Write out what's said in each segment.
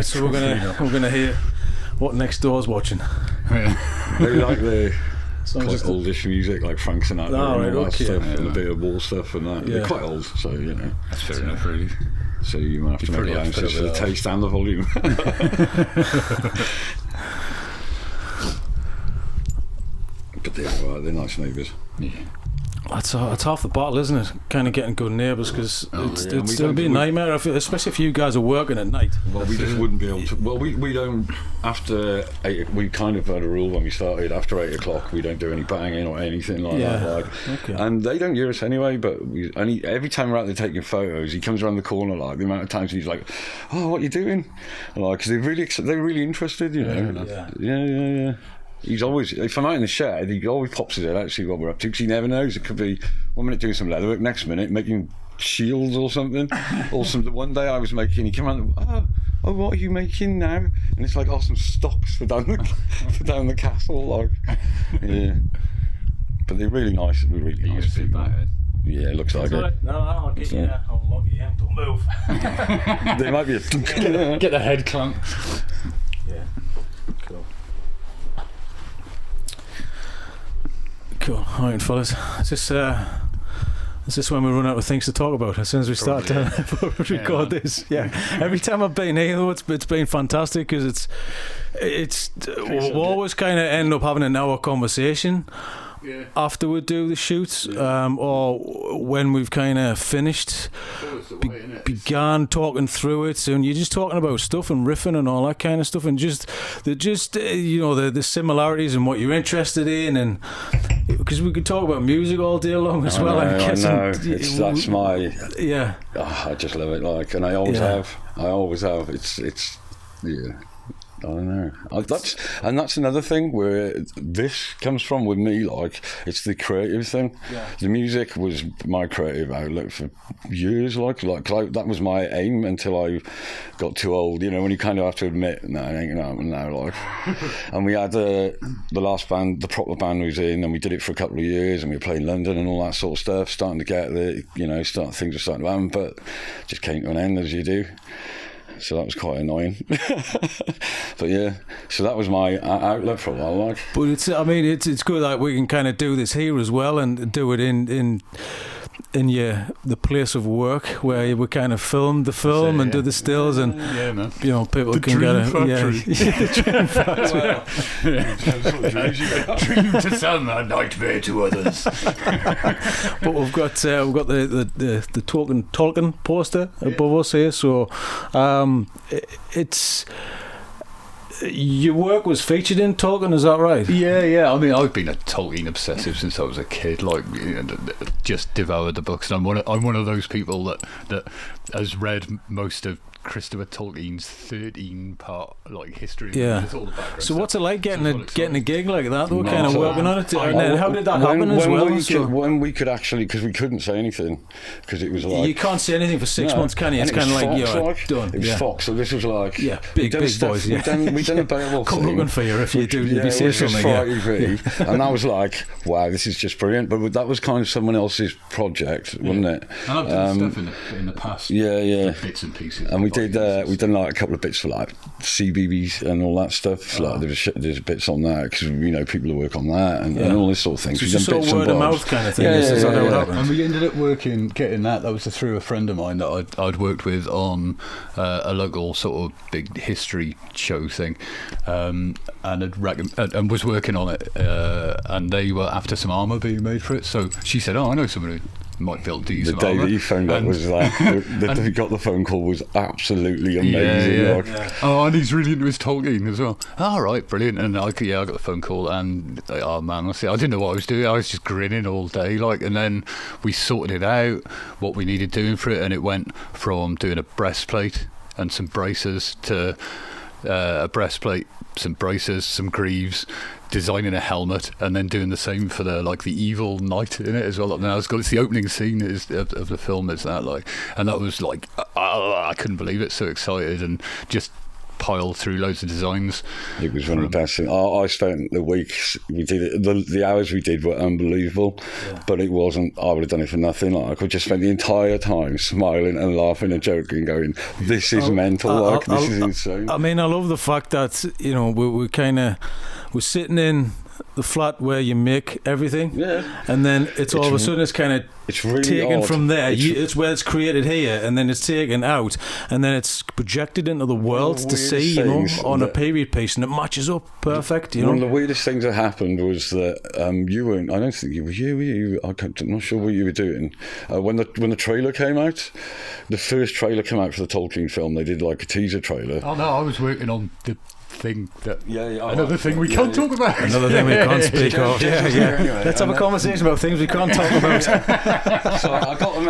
So we're gonna hear what Next Door's watching. Yeah. They like the quite oldish music, like Frank Sinatra and all that stuff, and a bit of war stuff and that. Yeah. They're quite old, so you know. That's fair enough, really. So you might have to make allowances for the taste and the volume. But they're nice neighbours. Yeah. It's half the battle, isn't it? Kind of getting good neighbours, because it'd still be a nightmare, especially if you guys are working at night. Well, we just wouldn't be able to. Well, we don't. After 8, we kind of had a rule when we started. After 8 o'clock, we don't do any banging or anything like that. And they don't hear us anyway. But every time we're out there taking photos, he comes around the corner. Like the amount of times he's like, "Oh, what are you doing?" And like, because they're really interested, you know. Yeah. He's always, if I'm out in the shed, he always pops his head out to see what we're up to, because he never knows. It could be 1 minute doing some leatherwork, next minute making shields or something. One day I was making, he came around, oh, what are you making now? And it's like, some stocks for down the castle, like. Yeah. But they're really nice. They're really nice people. Yeah, it looks like it. No, I'll get you. I'll lock you in. Don't move. There might be a... Get the head clamp. Yeah. Cool. Cool. All right, fellas. Is this when we run out of things to talk about? As soon as we start to record this, Every time I've been here, though, it's been fantastic, because we'll always kind of end up having an hour conversation after we do the shoots, or when we've kind of finished, began talking through it, and you're just talking about stuff and riffing and all that kind of stuff, and the similarities and what you're interested in, and because we could talk about music all day long as well. I know. That's my I just love it, like, and I always have. It's I don't know. That's another thing where this comes from with me. Like, it's the creative thing. Yeah. The music was my creative outlet for years. Like that was my aim until I got too old. You know, when you kind of have to admit, no, it ain't gonna happen now. Like, and we had the last band, the proper band was in, and we did it for a couple of years, and we were playing London and all that sort of stuff. Starting to get things were starting to happen, but just came to an end, as you do. So that was quite annoying. But yeah, so that was my outlet for a while, like. But it's good that we can kind of do this here as well, and do it in the place of work where we kind of film the film and do the stills, and people the can get the dream factory. Dream to some, a nightmare to others. But we've got the Tolkien poster above us here, so it's. Your work was featured in Tolkien, is that right? Yeah. I mean, I've been a Tolkien obsessive since I was a kid. Like, just devoured the books, and I'm one of those people that has read most of Christopher Tolkien's 13-part history. Yeah. All the background so what's it like getting a gig like that? We're No, kind of working on it. How did that happen as well? When we could actually, because we couldn't say anything, because it was like, you can't say anything for 6 months, can you? It's kind of like done. It was Fox, so this was like big boys. We've done a Beowulf Come thing. looking for you if you do. If you say something. And that was like, wow, this is just brilliant. But that was kind of someone else's project, wasn't it? And I've done stuff in the past. Yeah. Bits and pieces. And we done like a couple of bits for like CBeebies and all that stuff. Like there's bits on that, because people who work on that and all this sort of thing. So just sort of word of mouth kind of thing. And we ended up getting that. That was through a friend of mine that I'd worked with on a local sort of big history show thing, and and was working on it. And they were after some armour being made for it. So she said, "Oh, I know somebody might be able to do some armour." The day that you found out was like, he got the phone call was absolutely amazing. Oh, and he's really into his Tolkien as well. All right, brilliant. And I got the phone call, and oh man, I didn't know what I was doing. I was just grinning all day, and then we sorted it out, what we needed doing for it, and it went from doing a breastplate and some braces to a breastplate, some braces, some greaves, designing a helmet, and then doing the same for the evil knight in it as well. Now it's the opening scene of the film is that and that was I couldn't believe it, so excited, and just piled through loads of designs. It was one of the best things. I spent the weeks we did it. The hours we did were unbelievable, but it wasn't. I would have done it for nothing. Like I could just spend the entire time smiling and laughing and joking, going, "This is mental. This is insane." I mean, I love the fact that we're sitting in the flat where you make everything, and then it's all of a sudden it's really taken odd. From there. It's where it's created here, and then it's taken out, and then it's projected into the world to see, on a period piece, and it matches up perfect. One of the weirdest things that happened was that you weren't. I don't think you were. You. I'm not sure what you were doing when the trailer came out. The first trailer came out for the Tolkien film. They did like a teaser trailer. Oh no, I was working on the thing that another thing we can't talk about. Another thing we can't speak of. Anyway, let's have a conversation about things we can't talk about. So I got a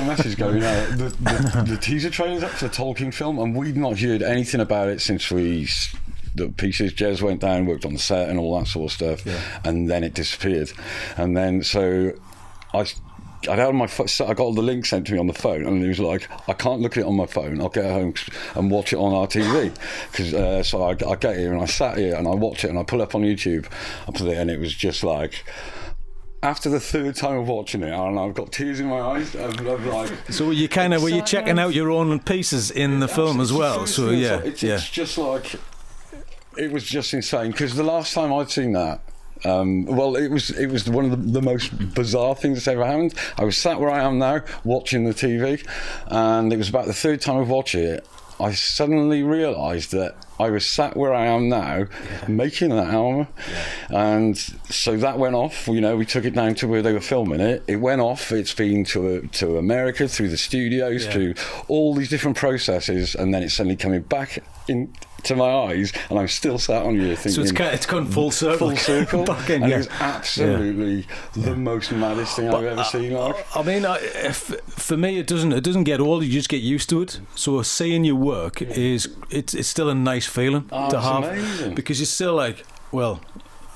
message going out. The teaser trailer's up for the Tolkien film, and we'd not heard anything about it since the pieces. Jez went down, worked on the set and all that sort of stuff, and then it disappeared. And then so I had my I got all the links sent to me on the phone, and it was like, I can't look at it on my phone. I'll get home and watch it on our TV. Because so I get here and I sat here and I watch it and I pull up on YouTube up to there, and it was just like. After the third time of watching it, and I've got tears in my eyes. I'm like. So were you checking out your own pieces in the film as well? So it's just like it was just insane. Because the last time I'd seen that. It was one of the most bizarre things that's ever happened. I was sat where I am now watching the TV, and it was about the third time I've watched it. I suddenly realised that I was sat where I am now making that album, and so that went off. We took it down to where they were filming it. It went off. It's been to America, through the studios, through all these different processes, and then it's suddenly coming back into my eyes, and I'm still sat on here thinking. So it's gone full circle. Back in, and it was absolutely the most maddest thing I've ever seen. I mean, for me, it doesn't get old. You just get used to it. So seeing your work it's still a nice feeling to have, amazing. Because you're still like, well.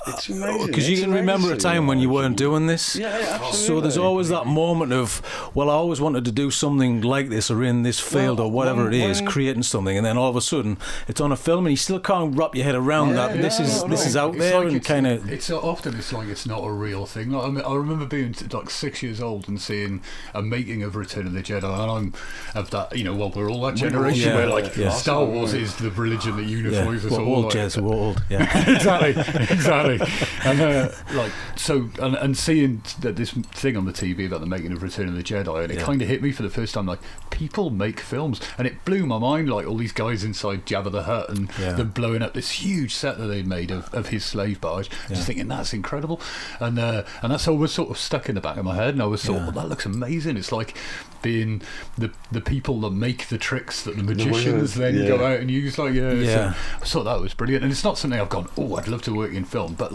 It's amazing. Because you can remember a time when you weren't doing this. Yeah, absolutely. So there's always that moment of, well, I always wanted to do something like this or in this field or whatever it is, creating something, and then all of a sudden it's on a film and you still can't wrap your head around that. This is out there, like, and kind of. It's often it's like it's not a real thing. Like, I remember being like 6 years old and seeing a making of Return of the Jedi, and I'm of that. We're all that generation where like Star Wars is the religion that unifies us all. Jez, we're old. Yeah. Exactly. And and seeing that this thing on the TV about the making of Return of the Jedi, and it kind of hit me for the first time, like, people make films, and it blew my mind, like all these guys inside Jabba the Hutt and them blowing up this huge set that they'd made of his slave barge, just thinking that's incredible, and that's always sort of stuck in the back of my head, and I always thought, well, that looks amazing. It's like being the people that make the tricks that the magicians then go out and use. So I thought that was brilliant, and it's not something I've gone, I'd love to work in film, but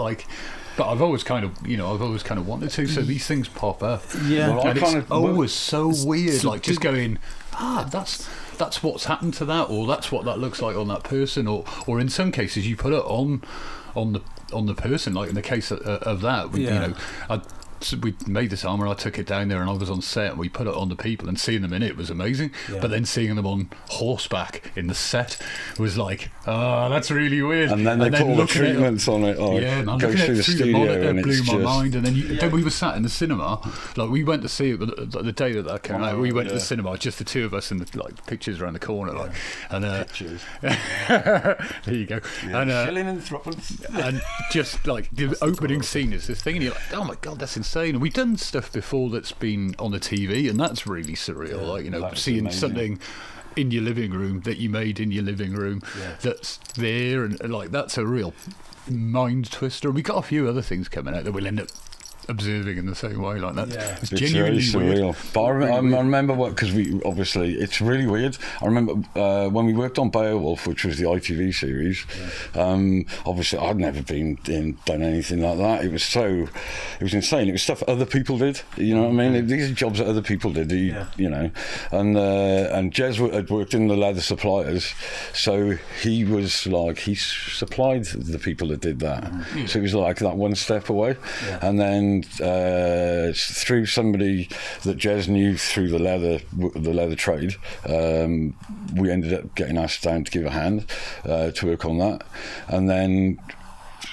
I've always kind of wanted to. So these things pop up, and it's always so weird, like just going, that's what's happened to that, or that's what that looks like on that person, or in some cases you put it on the person, like in the case of that, we made this armour, I took it down there and I was on set and we put it on the people, and seeing them in it was amazing, but then seeing them on horseback in the set was like, that's really weird. And then they put all the treatments on it, go through the studio, and it blew my mind. And then we were sat in the cinema, like we went to see it the day that came out. We went to the cinema, just the two of us, and the pictures around the corner, and pictures. There you go. And shilling and threepence. And just like the opening scene is this thing, and you're like, oh my god, that's insane. And we've done stuff before that's been on the TV, and that's really surreal. Like seeing amazing. Something in your living room that you made in your living room that's there, and like that's a real mind twister. And we got a few other things coming out that we'll end up observing in the same way, like that. It's genuinely surreal. Weird. But I remember because we obviously, it's really weird. I remember when we worked on Beowulf, which was the ITV series. Obviously, I'd never done anything like that. It was insane. It was stuff other people did. You know what I mean? These are jobs that other people did. You know, and Jez had worked in the leather suppliers, so he was like he supplied the people that did that. So it was like that one step away, and then then through somebody that Jez knew through the leather trade, we ended up getting asked down to give a hand to work on that, and then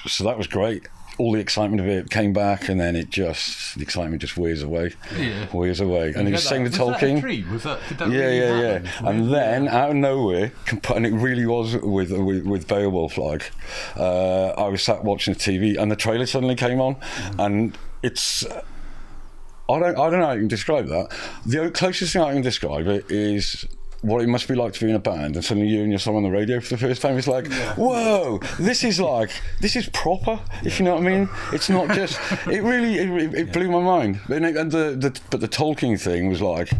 so that was great. All the excitement of it came back, and then the excitement just wears away. And it was saying to Tolkien. Yeah. And then out of nowhere, and it really was with Beowulf. Like, I was sat watching the TV, and the trailer suddenly came on, and it's. I don't know how you can describe that. The closest thing I can describe it is what it must be like to be in a band and suddenly you and your song on the radio for the first time. It's like, whoa, this is proper, if you know what I mean. It's not just, it blew my mind. But the Tolkien thing was like,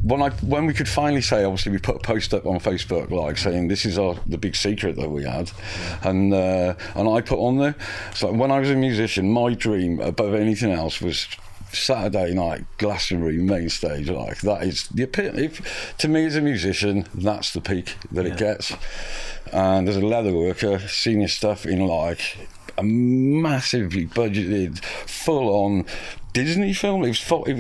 when we could finally say, obviously we put a post up on Facebook like saying this is the big secret that we had, and I put on there, it's like when I was a musician, my dream above anything else was Saturday night Glastonbury main stage. Like, that is the epitome. To me as a musician, that's the peak that it gets. And as a leather worker, seeing your stuff in like a massively budgeted, full on Disney film. It was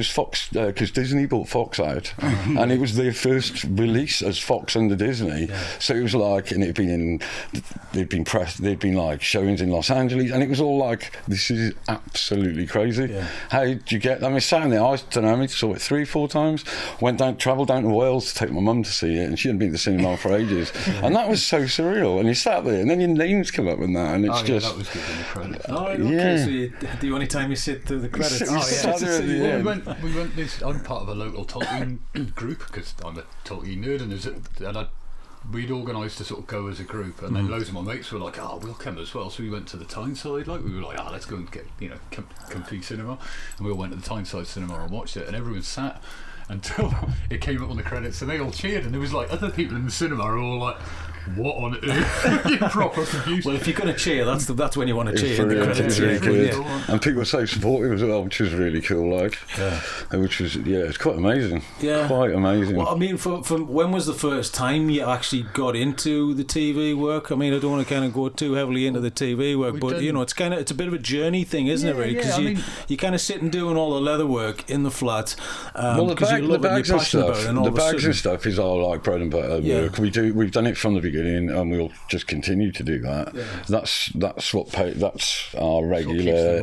Fox, because Disney bought Fox out, and it was their first release as Fox under Disney. So it was like, and they'd been like showings in Los Angeles, and it was all like, this is absolutely crazy. How did you get? I mean, sat in there, I don't know, I saw it 3-4 times. Travelled down to Wales to take my mum to see it, and she hadn't been to the cinema for ages, and that was so surreal. And you sat there, and then your names come up and that, and it's just. That was good in the credits. So the only time you sit through the credits. We went. I'm part of a local Tolkien group because I'm a Tolkien nerd, and we'd organised to sort of go as a group, and then loads of my mates were like, we'll come as well. So we went to the Tyneside. Like, we were like, let's go and get comfy cinema, and we all went to the Tyneside cinema and watched it, and everyone sat until it came up on the credits, and they all cheered, and there was like other people in the cinema are all like, what on earth? Proper confusion. Well, if you're going to cheer, that's when you want to cheer. And people were so supportive as well, which was really cool. Like, which was it's quite amazing. Quite amazing. Well, I mean, for when was the first time you actually got into the TV work? I mean, I don't want to kind of go too heavily into the TV work, but it's a bit of a journey thing, isn't it? Really, because you kind of sit and doing all the leather work in the flat. Because you love it, and you're passionate about it, and all the bags and stuff is our like bread and butter work. We've done it from the beginning, and we'll just continue to do that. That's our regular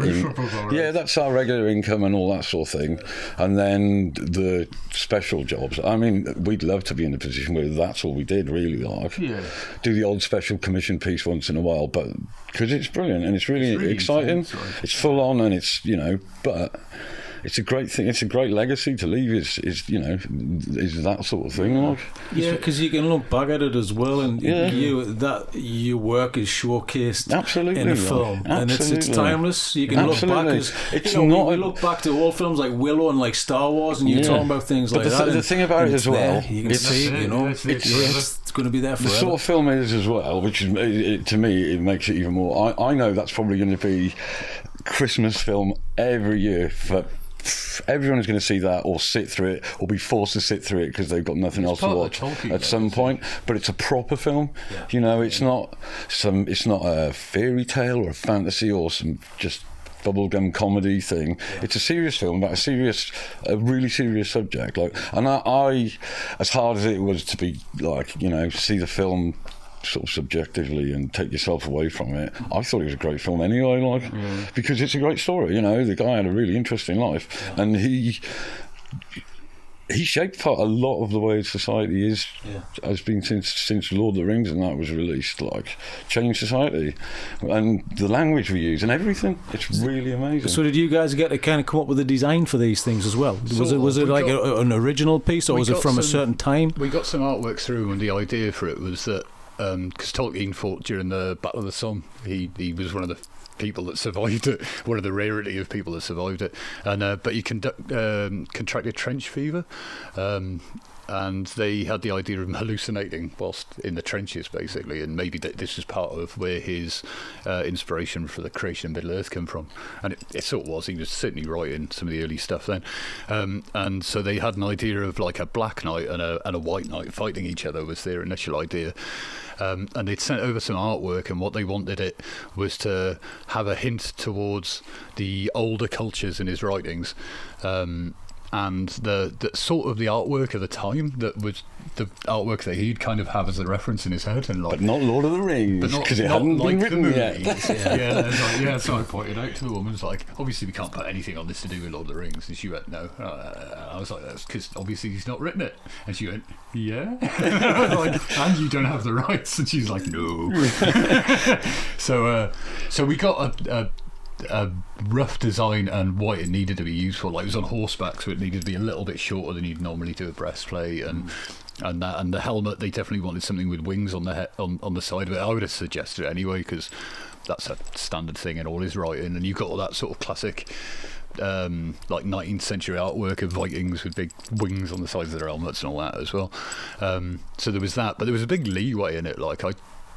that's our regular income and all that sort of thing. And then the special jobs, I mean, we'd love to be in a position where that's all we did, really. Like, do the odd special commission piece once in a while, but because it's brilliant and it's really exciting. It's full on, and it's but it's a great thing. It's a great legacy to leave. Is that sort of thing, like? Yeah, because you can look back at it as well, and your work is showcased in a film, and it's timeless. You can look back as we look back to old films like Willow and like Star Wars, and you're talking about things like that. The thing about it as well, you can see, it's going to be there forever. The sort of film it is as well, which is to me it makes it even more. I know that's probably going to be Christmas film every year for. Everyone is going to see that or sit through it or be forced to sit through it because they've got nothing else to watch at some point. But it's a proper film. It's not a fairy tale or a fantasy or some just bubblegum comedy thing. It's a serious film about a really serious subject. Like, and I as hard as it was to be like, see the film sort of subjectively and take yourself away from it, I thought it was a great film anyway, because it's a great story. The guy had a really interesting life, and he shaped a lot of the way society has been since Lord of the Rings and that was released. Like, changed society and the language we use and everything. It's really amazing. So did you guys get to kind of come up with a design for these things as well? Was it like an original piece, or was it from a certain time? We got some artwork through, and the idea for it was that because Tolkien fought during the Battle of the Somme, he was one of the people that survived it, one of the rarity of people that survived it, and but he contracted trench fever, and they had the idea of him hallucinating whilst in the trenches, basically, and maybe this was part of where his inspiration for the creation of Middle-earth came from, and it sort of was. He was certainly writing some of the early stuff then, and so they had an idea of like a black knight and a white knight fighting each other was their initial idea. and they'd sent over some artwork, and what they wanted it was to have a hint towards the older cultures in his writings. And the sort of the artwork of the time that was the artwork that he'd kind of have as a reference in his head, and like, but not Lord of the Rings, because it hadn't been written yet. So I pointed out to the woman, was like, obviously we can't put anything on this to do with Lord of the Rings, and she went, no. I was like, that's because obviously he's not written it, and she went, yeah. I was like, and you don't have the rights, and she's like, no. So we got a rough design and what it needed to be used for. Like, it was on horseback, so it needed to be a little bit shorter than you'd normally do a breastplate, and the helmet, they definitely wanted something with wings on the on the side of it. I would have suggested it anyway, because that's a standard thing in all his writing, and you've got all that sort of classic like 19th century artwork of Vikings with big wings on the sides of their helmets and all that as well. So there was that, but there was a big leeway in it. Like, I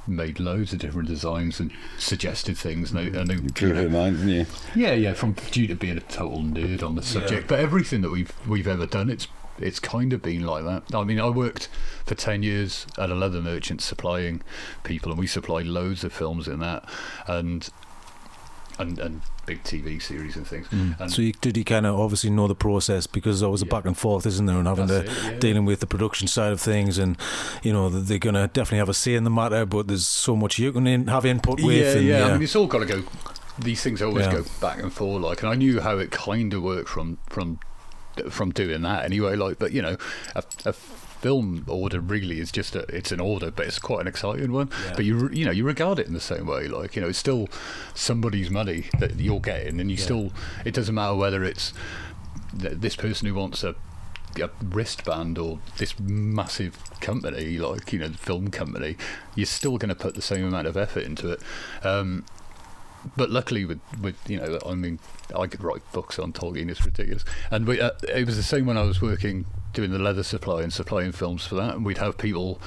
made loads of different designs and suggested things, and they blew her mind, didn't you? Yeah, from due to being a total nerd on the subject. But everything that we've ever done, it's kind of been like that. I mean, I worked for 10 years at a leather merchant supplying people, and we supplied loads of films in that, and big TV series and things. And so did you kind of obviously know the process, because there was a back and forth, isn't there, and having dealing with the production side of things, and you know they're going to definitely have a say in the matter, but there's so much you can have input with. I mean, it's all got to go. These things always go back and forth, like, and I knew how it kind of worked from doing that anyway. Like, but you know, a film order really is just it's an order, but it's quite an exciting one. But you regard it in the same way, like, you know, it's still somebody's money that you're getting, and you still, it doesn't matter whether it's this person who wants a wristband or this massive company, like, you know, the film company, you're still going to put the same amount of effort into it. But luckily with you know, I mean, I could write books on Tolkien, it's ridiculous. And it was the same when I was working doing the leather supply and supplying films for that, and we'd have people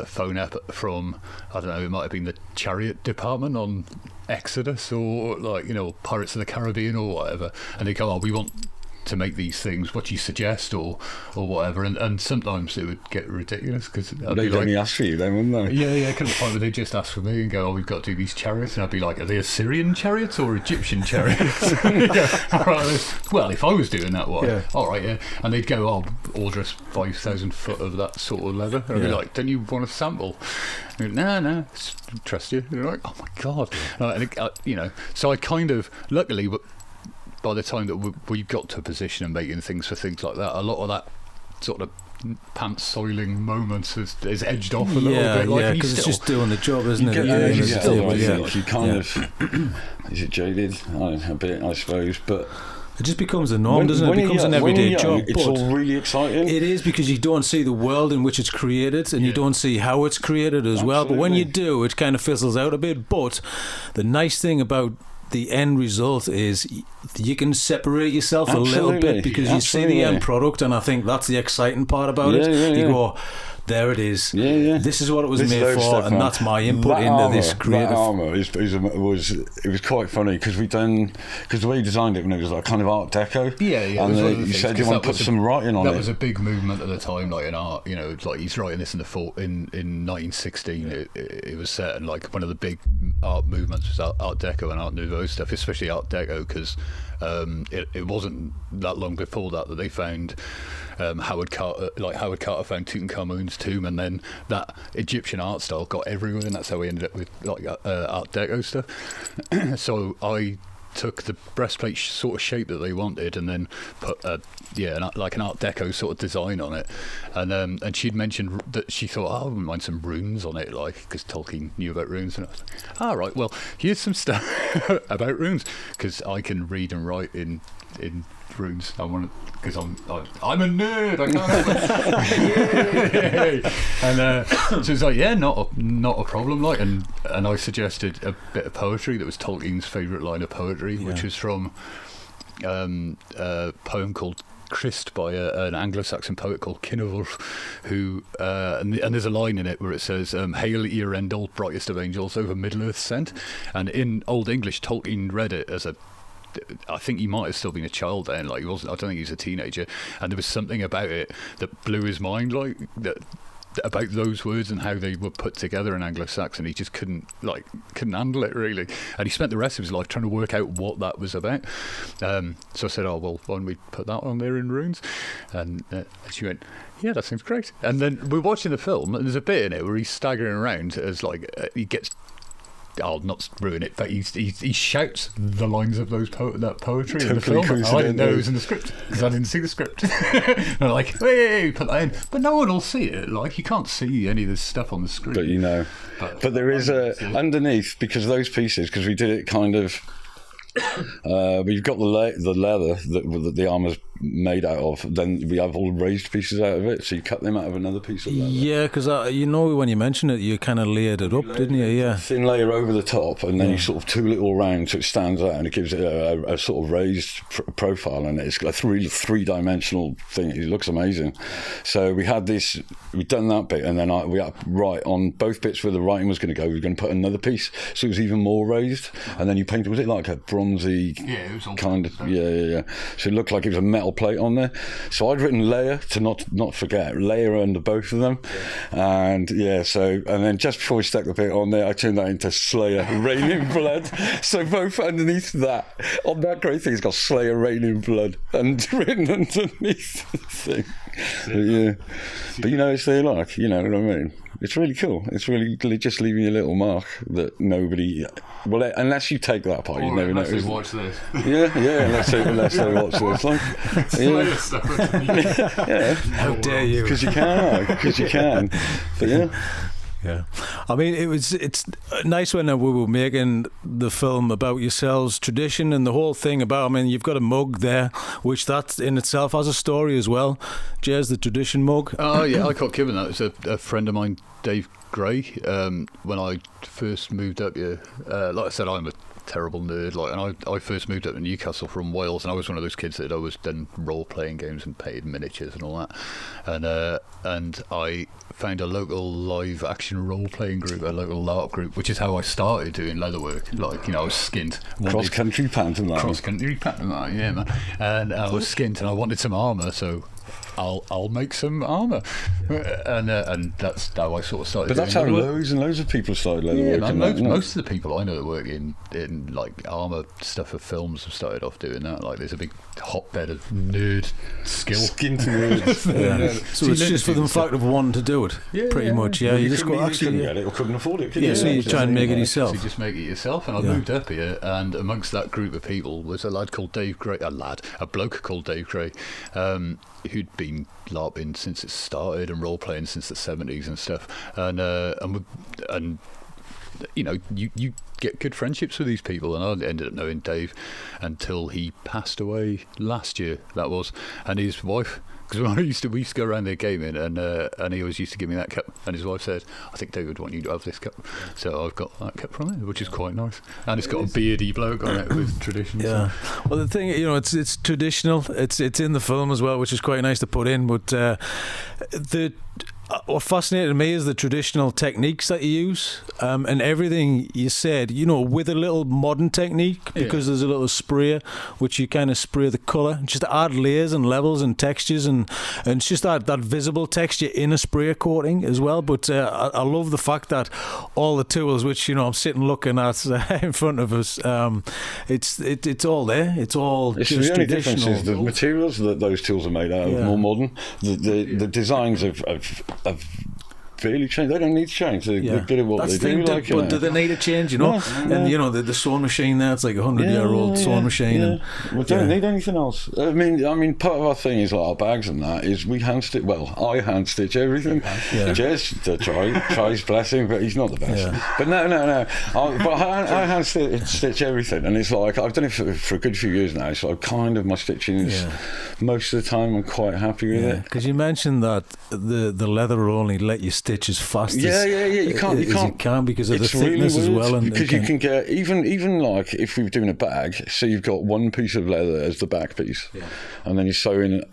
phone up from, I don't know, it might have been the chariot department on Exodus, or like, you know, Pirates of the Caribbean or whatever, and they go, oh, we want to make these things, what do you suggest, or whatever, and sometimes it would get ridiculous, because they'd only ask for you then, wouldn't they? Yeah, kind of point where they just ask for me and go, oh, we've got to do these chariots, and I'd be like, are they Assyrian chariots or Egyptian chariots? Well, if I was doing that one, all right, yeah, and they'd go, oh, order us 5,000 foot of that sort of leather, and I'd be like, don't you want a sample? And no, trust you. And they're like, oh my god, you know, so I kind of, luckily, by the time that we got to a position of making things for things like that, a lot of that sort of pants soiling moments is edged off a little bit. Like, because it's just doing the job, isn't it? You kind of, is it jaded? A bit, I suppose, but it just becomes a norm, doesn't it? It becomes an everyday job. It's all really exciting. It is, because you don't see the world in which it's created, and you don't see how it's created as well. But when you do, it kind of fizzles out a bit. But the nice thing about the end result is you can separate yourself a little bit, because you see the end product, and I think that's the exciting part about it. You go, there it is. This is what it was made for, and that's my input into this creative. That armour was quite funny, because the way he designed it, when it was like kind of Art Deco. And you said you want to put some writing on it. That was a big movement at the time, like in art. You know, like he's writing this in 1916. It was set, and like one of the big art movements was Art Deco and Art Nouveau stuff, especially Art Deco, because it wasn't that long before that they found Howard Carter found Tutankhamun's tomb, and then that Egyptian art style got everywhere, and that's how we ended up with like Art Deco stuff. So I took the breastplate sort of shape that they wanted, and then put like an Art Deco sort of design on it, and she'd mentioned that she thought, oh, I wouldn't mind some runes on it, like, because Tolkien knew about runes, and I was like, all right, well, here's some stuff about runes, because I can read and write in runes. I want to, because I'm a nerd. I can't. And so it's like, yeah, not a problem. Like, and I suggested a bit of poetry that was Tolkien's favourite line of poetry, which was from a poem called Christ by an Anglo-Saxon poet called Cynewulf, who and there's a line in it where it says, "Hail Earendel, brightest of angels, over Middle-earth sent." And in Old English, Tolkien read it as I think he might have still been a child then, like he wasn't, I don't think he was a teenager, and there was something about it that blew his mind, like that about those words and how they were put together in Anglo-Saxon. He just couldn't handle it really, and he spent the rest of his life trying to work out what that was about. So I said, "Oh well, why don't we put that on there in runes?" And she went, "Yeah, that seems great." And then we're watching the film, and there's a bit in it where he's staggering around as like he gets. I'll not ruin it, but he shouts the lines of that poetry in the film. I didn't know it was in the script because I didn't see the script. And I'm like, hey, put that in, but no one will see it. Like, you can't see any of this stuff on the screen. But you know, but there is underneath, because those pieces, because we did it kind of. We've got the leather that the armour's made out of. Then we have all raised pieces out of it, so you cut them out of another piece of leather. Yeah, because when you mentioned it, you kind of layered it up, didn't you? Yeah, thin layer over the top, and then you sort of two little rounds, so it stands out, and it gives it a sort of raised profile, and it's got a three-dimensional thing. It looks amazing. So we've done that bit, and then we had right on both bits where the writing was going to go. We were going to put another piece, so it was even more raised, and then you painted. Was it like a bronzy kind of? Yeah. So it looked like it was a metal plate on there. So I'd written layer to not forget, layer under both of them, and then just before we stuck the bit on there, I turned that into Slayer Rain in Blood. So both underneath that, on that great thing, it's got Slayer Rain in Blood and written underneath the thing. But it's there, like, you know what I mean. It's really cool. It's really just leaving a little mark that nobody. Well, unless you take that part, you never know. Unless they watch this. Unless they watch this. Like, How dare you? Because you can. But yeah. I mean, it's nice when we were making the film about yourselves, tradition, and the whole thing about. I mean, you've got a mug there, which that in itself has a story as well. Jez, the tradition mug. Oh yeah, I got given that. It was a friend of mine, Dave Gray. When I first moved up here, like I said, I'm a terrible nerd. And I first moved up to Newcastle from Wales, and I was one of those kids that had always done role-playing games and painted miniatures and all that. And I found a local live action role-playing group, a local LARP group, which is how I started doing leatherwork. Like, I was skint. Cross-country pantomime. Yeah, man. And I was skint, and I wanted some armour, so I'll make some armour, and that's how I sort of started. But that's how loads and loads of people started leatherworking. Yeah, most of the people I know that work in like armour stuff for films have started off doing that. Like, there's a big hotbed of nerd skill. Skin to nerds. So it's just for the fact of wanting to do it, pretty much. Yeah, you just got couldn't get it or couldn't afford it. Yeah, so you try and make it yourself. So you just make it yourself. And I moved up here, and amongst that group of people was a lad called Dave Gray, a bloke called Dave Gray, who'd been LARPing since it started and role playing since the 70s and stuff, and you get good friendships with these people, and I ended up knowing Dave until he passed away last year. That was, and his wife. Because we used to go around there gaming, and he always used to give me that cup. And his wife said, "I think David would want you to have this cup." So I've got that cup from it, which is quite nice. And it's got a beardy bloke on it with tradition. Yeah. Well, the thing, it's traditional. It's in the film as well, which is quite nice to put in. But what fascinated me is the traditional techniques that you use, and everything you said, with a little modern technique, because there's a little sprayer which you kind of spray the colour, just to add layers and levels and textures, and it's just that visible texture in a sprayer coating as well. But I love the fact that all the tools, which I'm sitting looking at in front of us, it's all there. It's all just the only traditional. difference is the materials that those tools are made out of, more modern. The designs have really changed. They don't need to change. They're good at what they do. But do they need to change? No. And the sewing machine there, it's like 100-year-old sewing machine. Yeah. We don't need anything else. I mean, part of our thing is like our bags and that is we hand stitch. Well, I hand stitch everything. Jez tries, bless him, but he's not the best. Yeah. But no. I hand stitch everything, and it's like I've done it for a good few years now. So kind of my stitching is most of the time I'm quite happy with it. Because you mentioned that the leather will only let you stitch as fast as you can't because of the thickness as well, and because you can get even like if we were doing a bag, so you've got one piece of leather as the back piece, and then you sew in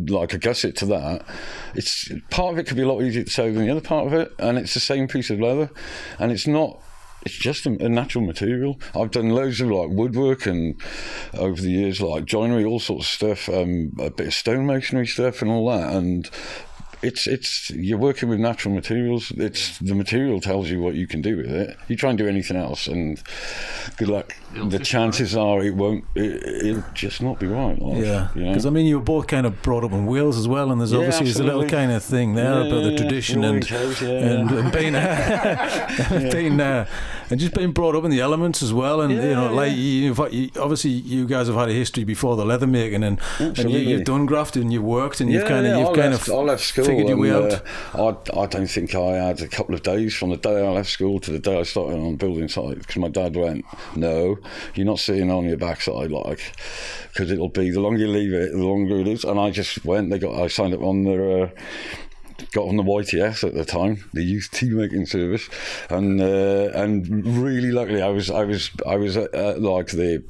like a gusset to that. It's part of it could be a lot easier to sew than the other part of it, and it's the same piece of leather, and it's not. It's just a natural material. I've done loads of like woodwork and over the years like joinery, all sorts of stuff, a bit of stone masonry stuff and all that, and it's you're working with natural materials. It's the material tells you what you can do with it. You try and do anything else, and good luck. The chances are it'll just not be right. Like, because I mean, you were both kind of brought up in Wales as well, and there's obviously there's a little kind of thing there about the tradition and being and just being brought up in the elements as well, and obviously you guys have had a history before the leather making, and you've done grafting, and you've worked, and I left school, figured your way out. I don't think I had a couple of days from the day I left school to the day I started on the building site, because my dad went, no, you're not sitting on your backside, because it'll be, the longer you leave it, the longer it is. And I just went. I signed up on the got on the YTS at the time, the youth tea making service, and really luckily I was at the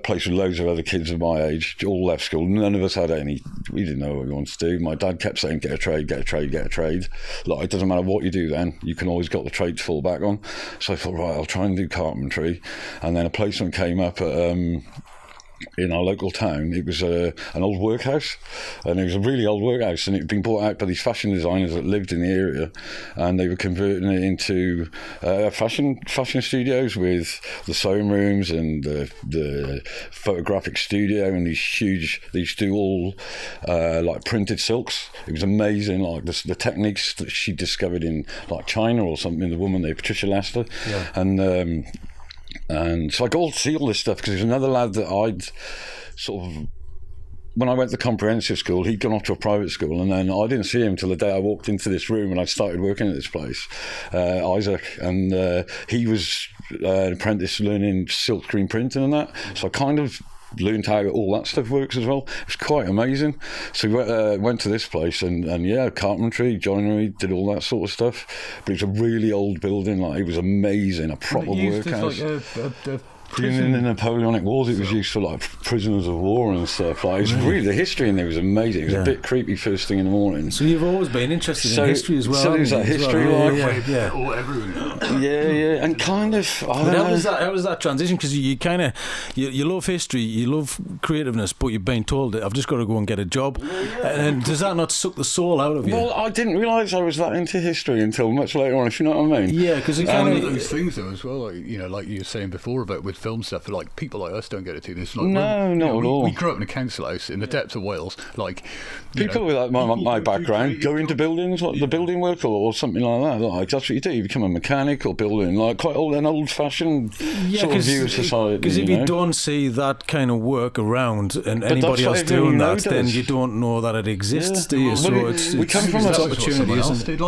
place with loads of other kids of my age, all left school. None of us had any. We didn't know what we wanted to do. My dad kept saying, get a trade. It doesn't matter what you do then, you can always got the trade to fall back on. So I thought, right, I'll try and do carpentry. And then a placement came up at in our local town. It was an old workhouse, and it was a really old workhouse, and it had been bought out by these fashion designers that lived in the area, and they were converting it into fashion studios with the sewing rooms and the photographic studio, and they used to do all like printed silks. It was amazing, like the techniques that she discovered in like China or something, the woman there, Patricia Lester. And so I got to see all this stuff, because there's another lad that I'd sort of, when I went to comprehensive school, he'd gone off to a private school, and then I didn't see him till the day I walked into this room and I started working at this place, Isaac, and he was an apprentice learning silk screen printing and that, so I kind of learned how all that stuff works as well. It was quite amazing. So we went to this place, and carpentry, joinery, did all that sort of stuff. But it was a really old building. Like, it was amazing, a proper workhouse. In the Napoleonic Wars, it was used for like prisoners of war and stuff. Like, it was really, the history in there was amazing. It was a bit creepy first thing in the morning. So you've always been interested in history as well. So there's that history, and kind of. How was that transition? Because you kind of you love history, you love creativeness, but you've been told that I've just got to go and get a job. And does that not suck the soul out of you? Well, I didn't realise I was that into history until much later on. If you know what I mean? Yeah, because it kind of those things though as well. Like you were saying before about with film stuff, like people like us don't get to do this. Like, not at all. We grew up in a council house in the depths of Wales. Like people with my background go into buildings, like the building work or something like that. Like, that's what you do. You become a mechanic or building, like quite an old-fashioned sort of view of society. Because if you don't see that kind of work around and anybody else doing that, then you don't know that it exists, do you? So we come from an opportunity, isn't it?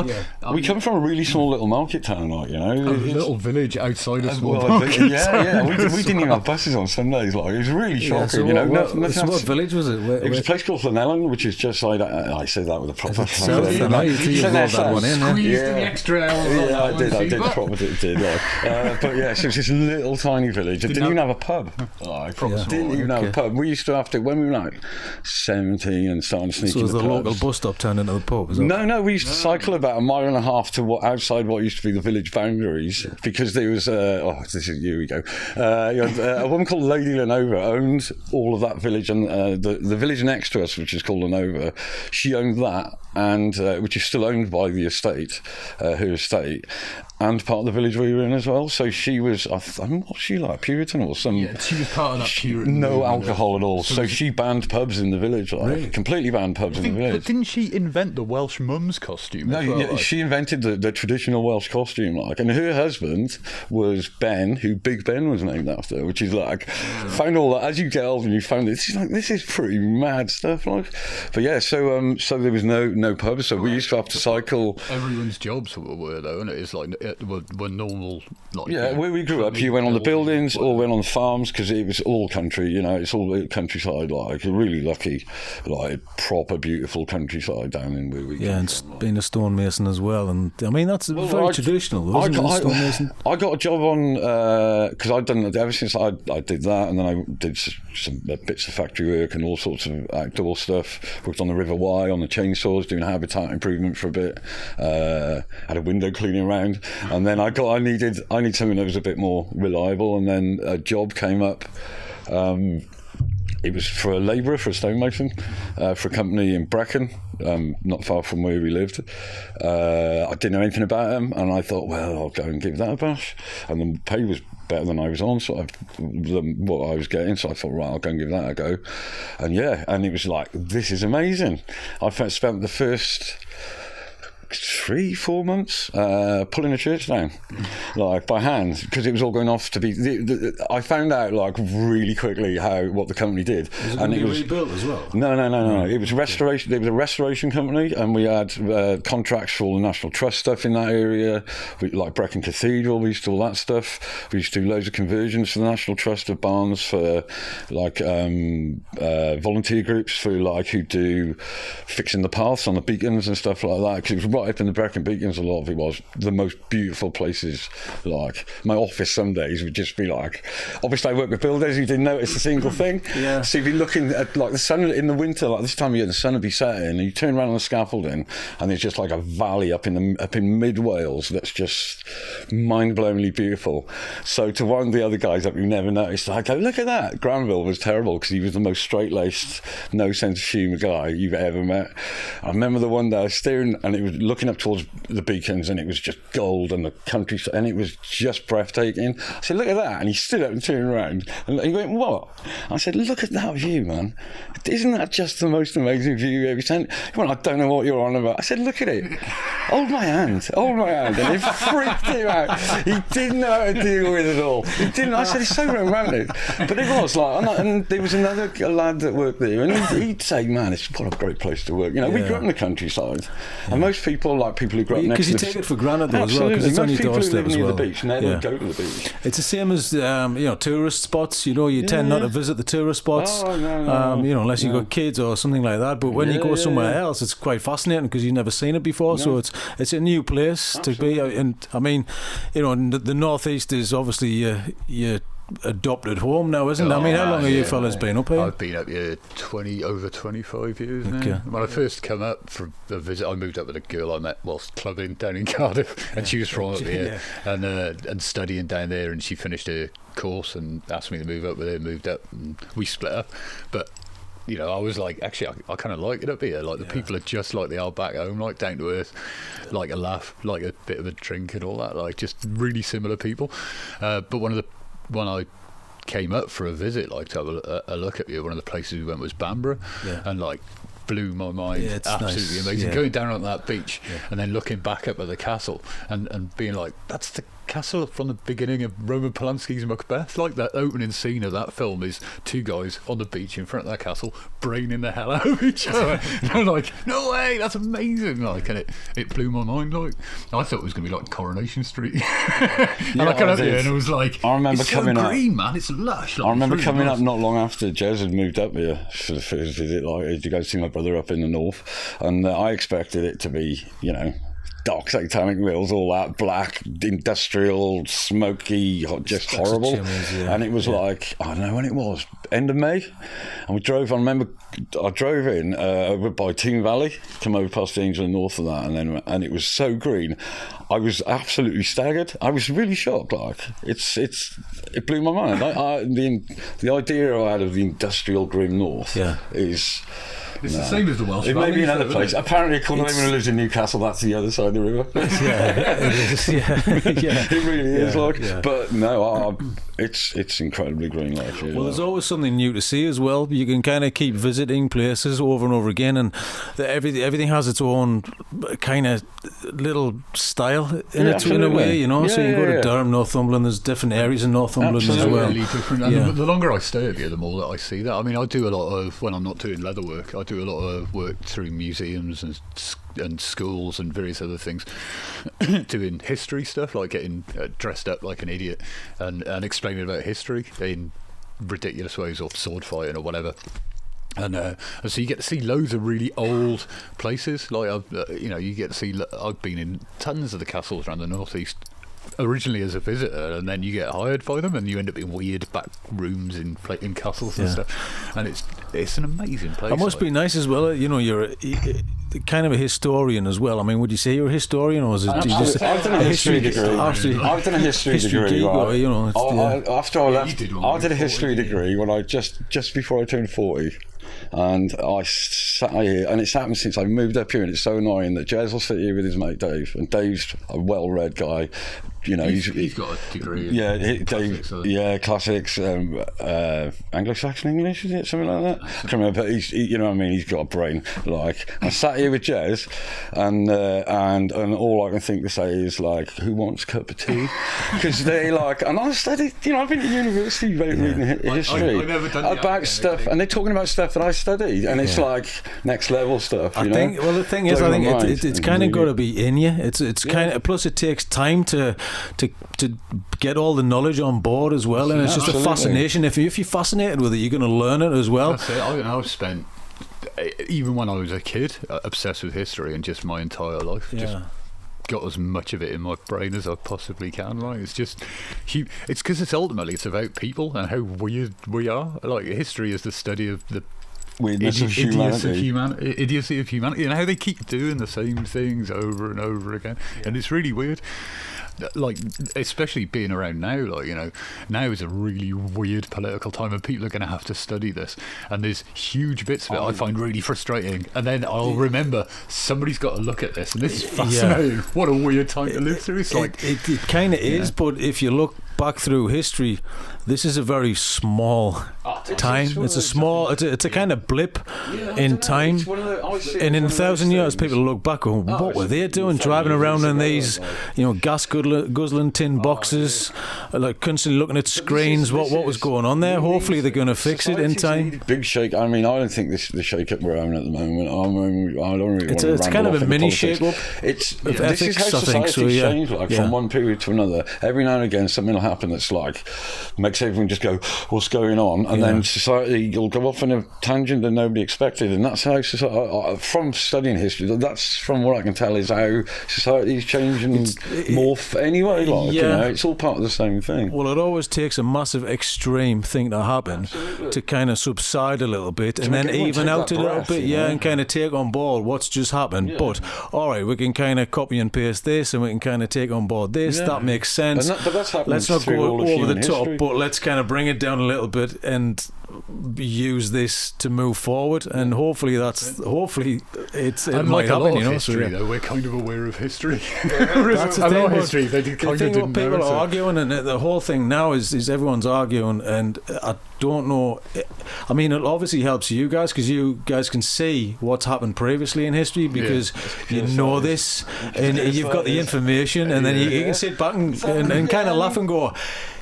We come from a really small little market town, like, a little village outside a small market. We didn't even have buses on Sundays. Like, it was really shocking. What village was it? It was a place called Llanellan, which is just like, I say that with a proper Squeezed in the extra hour. I did proper did. But yeah, so it was this little tiny village. It didn't even have a pub. Didn't even have a pub. We used to have to, when we were like 17 and starting to sneak in the pubs. So was the local bus stop turned into the pub? No, we used to cycle about a mile and a half to outside what used to be the village boundaries, because there was here we go. A woman called Lady Lenova owned all of that village, and the village next to us, which is called Lenova, she owned that, and which is still owned by the estate, her estate, and part of the village we were in as well. So she was, I'm not she like Puritan or some. Yeah, she was part of that Puritan. No alcohol at all. So she banned pubs in the village, completely banned pubs in the village. But didn't she invent the Welsh mum's costume? No, she invented the traditional Welsh costume, and her husband was Ben, who Big Ben was named after, which is like, found all that as you get older and you found this. She's like, this is pretty mad stuff, like. But yeah, so there was no pubs, so we used to have to cycle. Everyone's jobs were though, and it's like were normal. Like, where we grew up, you went on the buildings or went on the farms, because it was all country. It's all countryside. Like, really lucky, like proper beautiful countryside down in where we. Yeah, and being a stonemason as well, and I mean that's very traditional, though, isn't it? Stonemason. I got a job on because I'd done it ever since I did that, and then I did some bits of factory work and all sorts of outdoor stuff. Worked on the River Wye on the chainsaws, doing habitat improvement for a bit. Had a window cleaning around, and then I needed something that was a bit more reliable, and then a job came up it was for a labourer, for a stonemason, for a company in Brecon, not far from where we lived. I didn't know anything about him, and I thought, well, I'll go and give that a bash. And the pay was better than I was on, what I was getting. So I thought, right, I'll go and give that a go. And and it was like, this is amazing. I spent the first 3-4 months pulling a church down, like by hand, because it was all going off to be. I found out like really quickly what the company did, and it was rebuilt as well. No. It was restoration. It was a restoration company, and we had contracts for all the National Trust stuff in that area, like Brecon Cathedral. We used to do all that stuff. We used to do loads of conversions for the National Trust of barns for like volunteer groups for like who do fixing the paths on the beacons and stuff like that, because it was right up in the Brecon Beacons. A lot of it was the most beautiful places. Like my office some days would just be like, obviously I work with builders, you didn't notice a single thing. So you'd be looking at like the sun in the winter, like this time of year, the sun would be setting, and you turn around on the scaffolding and there's just like a valley up in mid Wales that's just mind-blowingly beautiful. So to one of the other guys that we never noticed, I go, look at that. Granville was terrible because he was the most straight-laced, no sense of humour guy you've ever met. I remember the one day I was staring, and it was looking up towards the beacons, and it was just gold and the countryside, and it was just breathtaking. I said, look at that. And he stood up and turned around, and he went, what? I said, look at that view, man. Isn't that just the most amazing view you've ever seen? He went, I don't know what you're on about. I said, look at it. Hold my hand. And it freaked him out. He didn't know how to deal with it all. He didn't. I said, it's so romantic. But it was like, and there was another lad that worked there, and he'd say, man, it's what a great place to work. You know, we grew up in the countryside, and most people, like people who grew up next to the... Because you take it for granted though, as well, because it's on your doorstep as well. The beach never go to the beach. It's the same as tourist spots. You tend not to visit the tourist spots, unless you've got kids or something like that. But when you go somewhere else, it's quite fascinating because you've never seen it before. So it's a new place to be. And I mean, the northeast is obviously your adopted home now, isn't it? I mean, how long have you fellas been up here? I've been up here over 25 years now. Okay. When I first came up for a visit, I moved up with a girl I met whilst clubbing down in Cardiff, and she was from up here and studying down there, and she finished her course and asked me to move up with her, moved up, and we split up. But I was like, actually, I kind of like it up here. Like, the people are just like they are back home, like down to earth, like a laugh, like a bit of a drink and all that, like just really similar people. But when I came up for a visit, like to have a look at you, one of the places we went was Bamborough, and like blew my mind. It's absolutely amazing. Going down on that beach and then looking back up at the castle and being like, that's the castle from the beginning of Roman Polanski's Macbeth. Like, that opening scene of that film is two guys on the beach in front of that castle braining the hell out of each other. And I'm like, no way, that's amazing. Like, and it blew my mind. Like, I thought it was going to be like Coronation Street. And I came up here and it was like, I remember it's coming so green, man, it's lush. Like, I remember coming up not long after Jez had moved up here for the first visit, like, to go see my brother up in the north, and I expected it to be, dark satanic mills, all that black, industrial, smoky, just horrible. And it was like, I don't know when it was, end of May, and we drove. I remember I drove in over by Team Valley, come over past the Angel North of that, and it was so green. I was absolutely staggered. I was really shocked. Like, it blew my mind. The idea I had of the industrial grim north is. It's the same as the Welsh. It may be another place. Apparently, according to anyone who lives in Newcastle, that's the other side of the river. It really is. But no, it's incredibly green. Well, there's always something new to see as well. You can kind of keep visiting places over and over again, and everything has its own kind of little style in it, in a way. So you can go to Durham, Northumberland. There's different areas in Northumberland as well. Really different. And the longer I stay up here, the more that I see that. I mean, I do a lot of, when I'm not doing leather work, I do a lot of work through museums and schools and various other things, doing history stuff, like getting dressed up like an idiot and explaining about history in ridiculous ways, or sword fighting or whatever. And so you get to see loads of really old places. Like, you get to see. I've been in tons of the castles around the northeast originally as a visitor, and then you get hired by them, and you end up in weird back rooms in castles and stuff. And it's an amazing place. It must be nice as well. You know, you're kind of a historian as well. I mean, would you say you're a historian, or is it just I've done a history degree. I've done a history degree. Right? You know, after I left, I did a history degree when I just before I turned 40. And I sat here, and it's happened since I moved up here, and it's so annoying that Jez will sit here with his mate Dave, and Dave's a well-read guy. You know, he's got a degree. Yeah, Dave. Yeah, classics, Anglo-Saxon English, is it something like that? I can't remember. But you know what I mean. He's got a brain. Like, I sat here with Jez, and all I can think to say is like, who wants a cup of tea? Because they like, and I studied. You know, I've been to university reading history about stuff, and they're talking about stuff that I studied, and it's like next level stuff. The thing is, I think it's kind of got to be in you. It's kind of, plus it takes time to get all the knowledge on board as well, and it's just a fascination. If you're fascinated with it, you're going to learn it as well. That's it. I've spent, even when I was a kid, obsessed with history, and just my entire life just got as much of it in my brain as I possibly can. Like, it's just, it's because it's about people and how weird we are. Like, history is the study of the weirdness of humanity. Idiocy of humanity, and how they keep doing the same things over and over again. And it's really weird. Like, especially being around now, like, you know, now is a really weird political time, and people are going to have to study this, and there's huge bits of it I find really frustrating, and then I'll remember somebody's got to look at this, and this is fascinating. What a weird time to live through. It's like it kind of is, but if you look back through history, this is a very small time. It's a kind of blip in time, and in 1,000 years people look back and what were they doing, driving around in these, you know, gas guzzling tin boxes, like constantly looking at screens. What was going on there? Hopefully they're going to fix it in time. Big shake. I mean, I don't think this is the shake up we're having at the moment. I don't really. It's kind of a mini shake up. This is how society's changed, like from one period to another. Every now and again something will happen that's like makes everyone just go, what's going on? And then society will go off in a tangent that nobody expected, and that's how society, from studying history, that's from what I can tell is how society's changing and morph anyway, like, you know, it's all part of the same thing. Well, it always takes a massive extreme thing to happen to kind of subside a little bit and then even out a little bit, and kind of take on board what's just happened. But all right, we can kind of copy and paste this, and we can kind of take on board this. That makes sense. But that's let's not go over the top, but let's kind of bring it down a little bit and use this to move forward, and hopefully it might happen. You know, history, though, we're kind of aware of history. That's the thing. History, they kind of didn't know. People are arguing, and the whole thing now is everyone's arguing, and I don't know. I mean, it obviously helps you guys because you guys can see what's happened previously in history because you know this, and you've got the information, and then you can sit back and kind of laugh and go,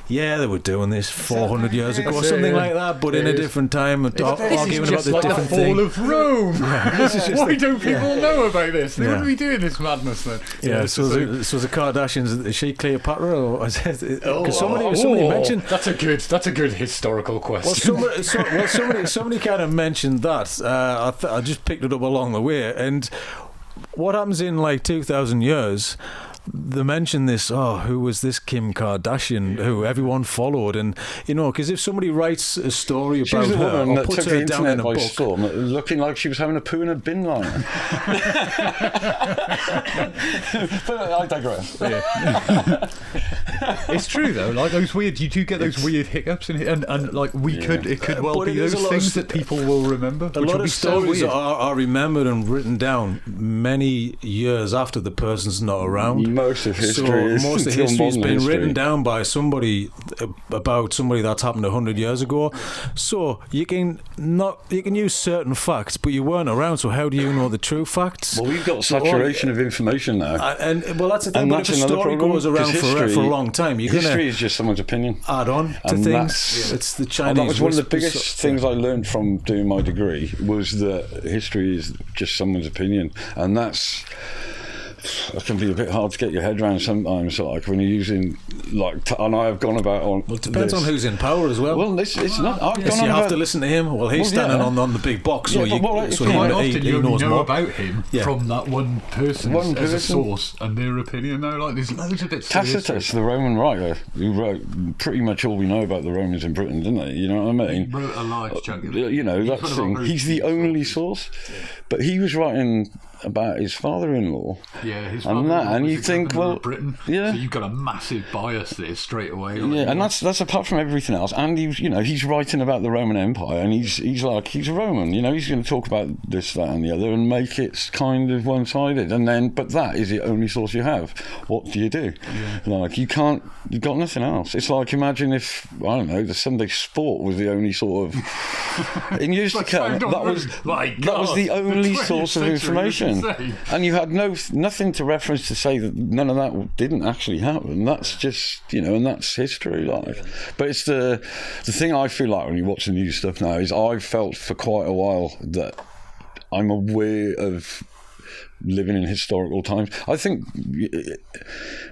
yeah, they were doing this 400 years ago, or something like that, but in a different time, arguing about the different thing. Fall of Rome. Why don't people know about this? They wouldn't be doing this madness then. So the Kardashians, is she Cleopatra, or is it? Because somebody mentioned that's a good historical question. Well, somebody kind of mentioned that. I just picked it up along the way, and what happens in like 2,000 years? They mention this, who was this Kim Kardashian who everyone followed, and you know, because if somebody writes a story about her or puts her down in a book, storm, looking like she was having a poo in a bin liner. But I digress. It's true though, like those weird, you do get those weird hiccups and like it could well be those things that people will remember. A lot of stories are remembered and written down many years after the person's not around. Most of history has been written down by somebody about somebody that's happened 100 years ago. So you can use certain facts, but you weren't around. So how do you know the true facts? Well, we've got saturation of information now, and that's the thing. But if a story goes around for a long time, history is just someone's opinion. Add on to things. It's the Chinese. That was one of the biggest things I learned from doing my degree was that history is just someone's opinion, and that's that can be a bit hard to get your head around sometimes, like when you're using, like, and I have gone about on. Well, it depends on who's in power as well. Well, it's not. I've yes, gone you on have about, to listen to him. Well, he's standing on the big box, so quite often you knows know more about him from that one person as a source and their opinion. Though, like, there's loads of bits. Tacitus, the Roman writer, who wrote pretty much all we know about the Romans in Britain, didn't he? You know what I mean? He wrote a large chunk of it. You know, that thing. He's the only source, but he was writing about his father-in-law. Yeah, his and father-in-law that, and was you the think, governor well, of Britain, yeah. So you've got a massive bias there straight away. Like, yeah, and that's apart from everything else. And he's writing about the Roman Empire, and he's a Roman. You know, he's going to talk about this, that, and the other, and make it kind of one-sided. And then, but that is the only source you have. What do you do? Yeah. Like, you've got nothing else. It's like, imagine if, I don't know, the Sunday Sport was the only sort of in years to come. That was the only source of information. And you had nothing to reference to say that none of that didn't actually happen. That's just, and that's history. Like, but it's the thing I feel like when you watch the news stuff now is I've felt for quite a while that I'm aware of living in historical times. I think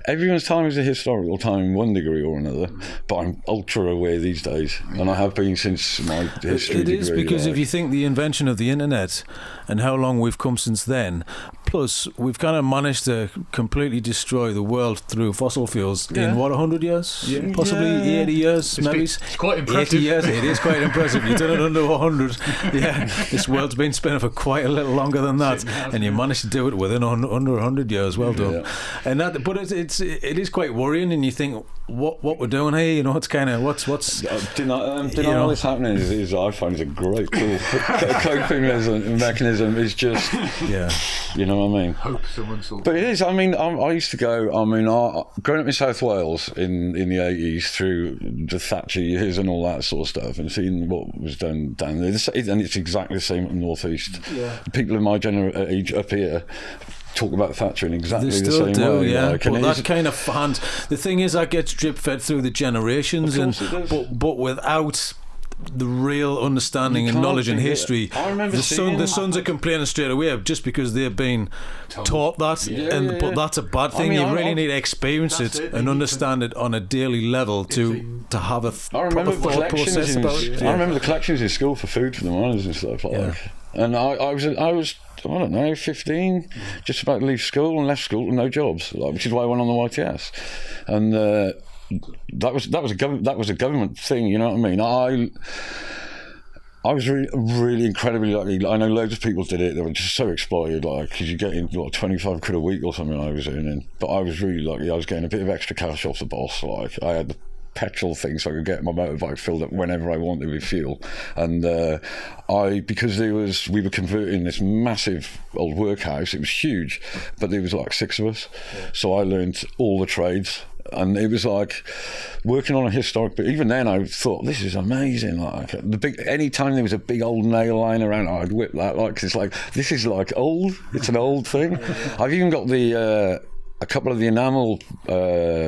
everyone's time is a historical time in one degree or another, but I'm ultra aware these days, and I have been since my history degree. It is, because if you think the invention of the internet and how long we've come since then, plus we've kind of managed to completely destroy the world through fossil fuels in 100 years? Possibly 80 years, maybe. It's quite impressive. 80 years, it is quite impressive. You've done it under 100. Yeah, this world's been spinning for quite a little longer than that, and you managed to do it within under 100 years. Well done. And that, but it is quite worrying, and you think what we're doing here. It's kind of what's denial is happening. Is I find is a great tool. Coping mechanism is just you know what I mean. Hope someone sorts. But it is. I mean, I used to go. I mean, growing up in South Wales in the 80s through the Thatcher years and all that sort of stuff, and seeing what was done down there, and it's exactly the same in the North East. People of my age up here talk about Thatcher in exactly the same way. Yeah. Like, but that kind of hand. The thing is, that gets drip fed through the generations, but without the real understanding and knowledge and history, the sons are complaining straight away just because they've been taught that. But that's a bad thing. You really need to experience it and understand it on a daily level to have a proper thought process about it. I remember the collections in school for food for the miners and stuff like that. And I was I don't know, 15, just about to leave school, and left school with no jobs, which is why I went on the YTS. And that was a government thing, you know what I mean? I was really, really incredibly lucky. I know loads of people did it. They were just so exploited, like, because you're getting 25 quid a week or something I was earning. But I was really lucky. I was getting a bit of extra cash off the boss. Like, I had the petrol thing so I could get my motorbike filled up whenever I wanted with fuel. And because we were converting this massive old workhouse, it was huge, but there was like 6 of us. So I learned all the trades. And it was like working on a historic, but even then I thought, this is amazing. Like, any time there was a big old nail lying around, I'd whip that. Like, 'cause it's like, this is like old. It's an old thing. I've even got a couple of the enamel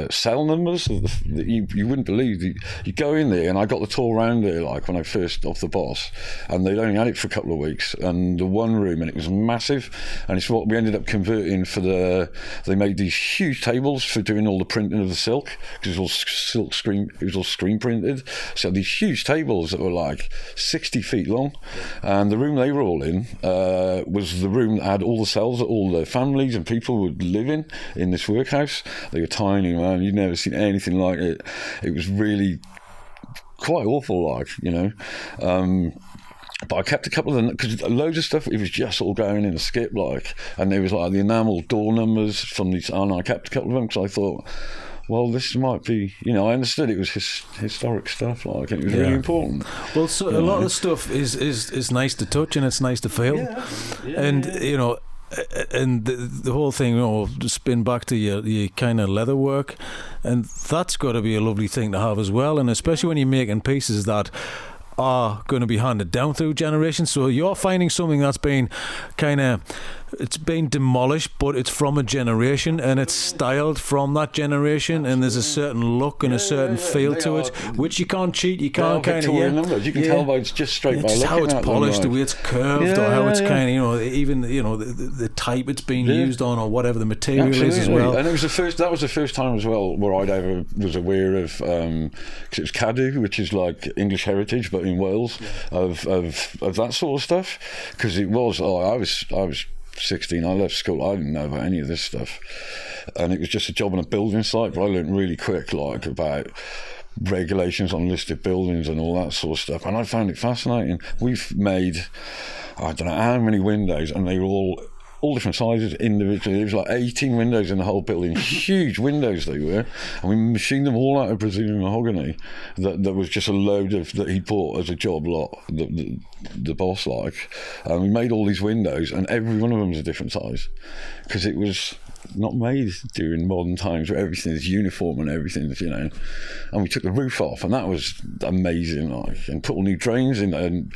cell numbers that you wouldn't believe. You go in there, and I got the tour around there, like when I first off the boss, and they'd only had it for a couple of weeks, and the one room, and it was massive, and it's what we ended up converting for they made these huge tables for doing all the printing of the silk, because it was all screen printed, so these huge tables that were like 60 feet long, and the room they were all in was the room that had all the cells that all the families and people would live in this workhouse. They were tiny, man. You'd never seen anything like it. It was really quite awful, like, but I kept a couple of them, because loads of stuff, it was just all going in a skip, like, and there was like the enamel door numbers from these, and I kept a couple of them because I thought, well, this might be, I understood it was historic stuff, like, and it was really important. Well, so a lot of the stuff is nice to touch, and it's nice to feel, and and the whole thing, spin back to your kind of leather work, and that's got to be a lovely thing to have as well, and especially when you're making pieces that are going to be handed down through generations. So you're finding something that's been kind of it's been demolished, but it's from a generation and it's styled from that generation, and there's a certain look and a certain feel to it, which you can't cheat. You can't kind of numbers. You can tell by it's just straight by looking how it's at polished, them, the way it's curved, or how it's kind of even the type it's been used on, or whatever the material is as well. And that was the first time as well where I'd ever was aware of, because it was Cadw, which is like English heritage, but in Wales, of that sort of stuff. Because it was, I was 16, I left school, I didn't know about any of this stuff, and it was just a job on a building site, but I learned really quick about regulations on listed buildings and all that sort of stuff, and I found it fascinating. We've made, I don't know how many windows, and they were all different sizes individually. There was like 18 windows in the whole building, huge windows they were, and we machined them all out of Brazilian mahogany. That was just a load that he bought as a job lot, the boss and we made all these windows, and every one of them was a different size, because it was not made during modern times where everything is uniform and everything's, and we took the roof off, and that was amazing, and put all new drains in and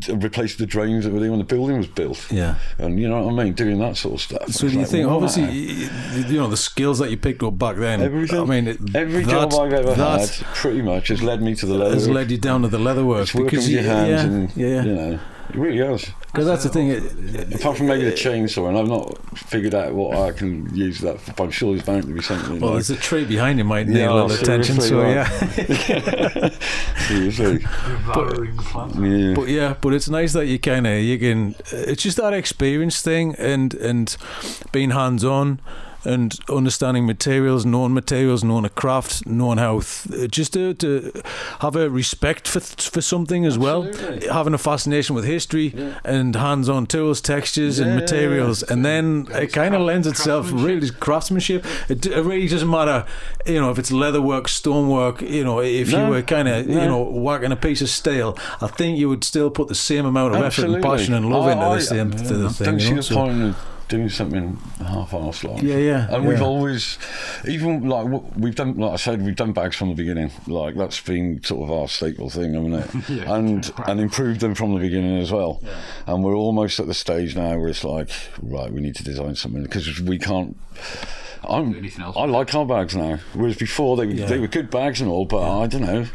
replaced the drains that were there when the building was built, and you know what I mean, doing that sort of stuff. So do you think, obviously, the skills that you picked up back then, everything, I mean, every job I've ever had pretty much has led me to the leather, has led you down to the leatherwork, because working with your hands, and it really has. Because that's the thing. Apart from maybe the chainsaw, and I've not figured out what I can use that for, but I'm sure there's bound to be something. Well, there's a tree behind you might need a little attention, so seriously. But it's nice that you can. It's just that experience thing, and being hands on. And understanding materials, knowing a craft, knowing how just to have a respect for something as well, having a fascination with history and hands-on tools, textures and materials, and then it kind of lends itself really to craftsmanship. It really doesn't matter, if it's leatherwork, stonework, if you were kind of whacking a piece of steel, I think you would still put the same amount of effort and passion and love into the thing. Don't see the point of doing something half-assed and we've always, even like we've done, like I said, we've done bags from the beginning, like that's been sort of our staple thing, hasn't it? And improved them from the beginning as well, and we're almost at the stage now where it's like, right, we need to design something, because we can't. I like our bags now, whereas before they were good bags and all, but I don't know.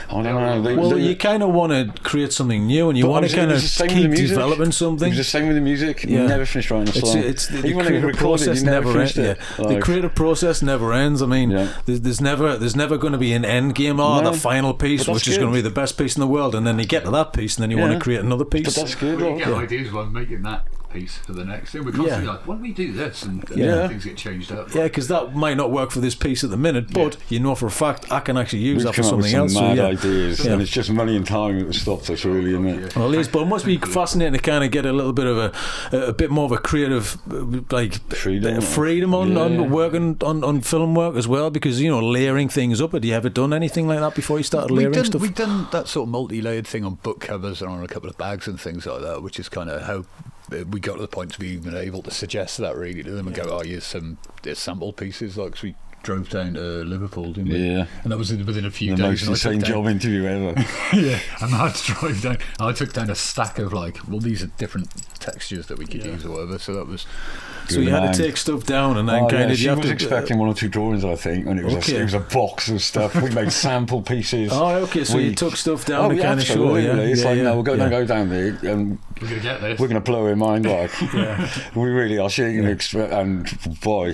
You kind of want to create something new, and you want to kind of keep developing something. It was the same with the music. You never finished writing a song. The creative process never ends. The creative process never ends. I mean, there's never going to be an end game. The final piece, which is going to be the best piece in the world, and then you get to that piece, and then you want to create another piece. But that's good. You get ideas while making that piece for the next thing. We're constantly like, why don't we do this? And things get changed up. Yeah, because that might not work for this piece at the minute, but you know for a fact I can actually use that for something else. Mad ideas, and it's just money and time that stops us, really, isn't it? Well, it is, but it must be fascinating to kind of get a little bit of a bit more of a creative freedom on working on film work as well, because layering things up. Had you ever done anything like that before you started layering stuff? We've done that sort of multi-layered thing on book covers and on a couple of bags and things like that, which is kind of how we got to the point to be even able to suggest that really to them and go, here's some sample pieces, like, cause we drove down to Liverpool, didn't we? Yeah. And that was within a few days. The most insane job interview ever. And I had to drive down. I took down a stack of these are different textures that we could use or whatever. So that was. So you had to take stuff down, and then kind of. She was expecting one or two drawings, I think, and it was a box of stuff. We made sample pieces. So you took stuff down to kind of show. It's like, no, we're going to go down there, and we're going to get this. We're going to blow her mind, we really are. She ain't going to expect, and boy,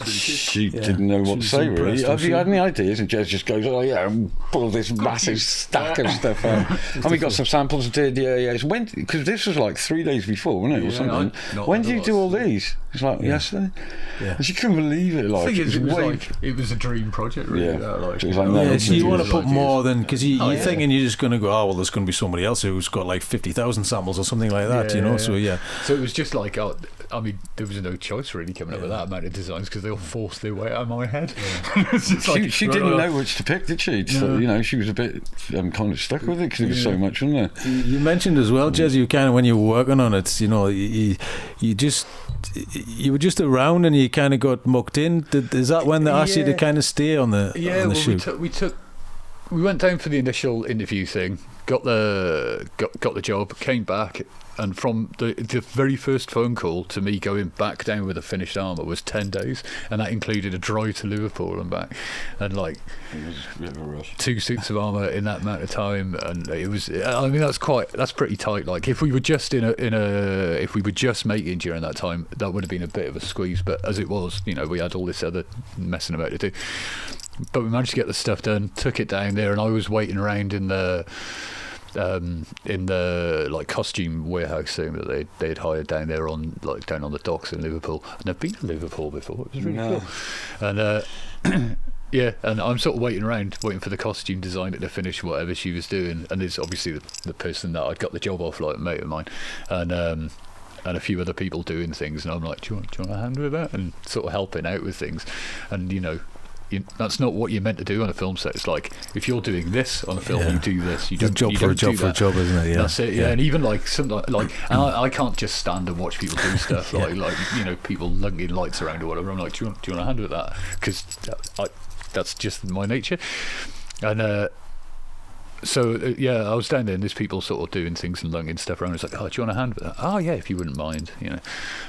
she didn't know what to say, really. Have you had any ideas? And Jez just goes, and pull this massive stack of stuff out. And we got some samples and did, because this was like 3 days before, wasn't it, or something? When did you do all these? It's like, yesterday? And she couldn't believe it. It was a dream project, really. So you want to put more than, because you're thinking you're just going to go, there's going to be somebody else who's got like 50,000 samples or something like that, So it was just like, there was no choice really coming up with that amount of designs, because they all forced their way out of my head. She didn't know which to pick, did she? So, she was a bit kind of stuck with it, because there was so much, wasn't there? You mentioned as well, Jez, you kind of, when you were working on it, you were just around and you kind of got mucked in. Is that when they asked you to kind of stay on the shoot? we went down for the initial interview thing, got the job, came back, and from the very first phone call to me going back down with a finished armour was 10 days, and that included a drive to Liverpool and back, and like it was a bit of a rush. 2 suits of armour in that amount of time, and it was. I mean, that's pretty tight. Like if we were just if we were just making during that time, that would have been a bit of a squeeze. But as it was, we had all this other messing about to do. But we managed to get the stuff done, took it down there, and I was waiting around in the like costume warehouse thing that they'd hired down there down on the docks in Liverpool. And I've been to Liverpool before. It was really cool. And yeah, and I'm sort of waiting for the costume designer to finish whatever she was doing. And there's obviously the person that I'd got the job off, like a mate of mine, and a few other people doing things. And I'm like, do you want a hand with that? And sort of helping out with things. And that's not what you're meant to do on a film set. It's like if you're doing this on a film, you do this. You don't job you for don't a job do for a job, isn't it? Yeah, that's it. Yeah, and even like something like, and I can't just stand and watch people do stuff like people lugging lights around or whatever. I'm like, do you want a hand with that? Because that's just my nature. And so I was down there, and there's people sort of doing things and lugging stuff around. It's like, oh, do you want a hand with that? Oh yeah, if you wouldn't mind,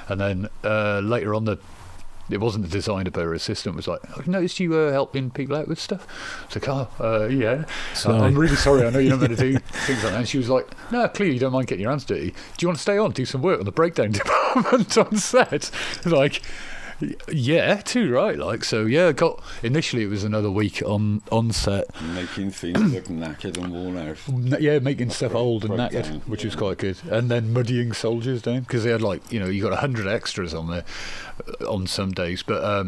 And then later on it wasn't the designer, but her assistant was like, I've noticed you helping people out with stuff. It's like, yeah. I'm really sorry, I know you're not meant to do things like that. And she was like, no, clearly you don't mind getting your hands dirty. Do you want to stay on, do some work on the breakdown department on set? Like, yeah, too right. Like, so yeah, initially it was another week on set, making things look knackered and worn out. Yeah, making stuff old and knackered, which was quite good. And then muddying soldiers down, because they had you got 100 extras on there on some days, but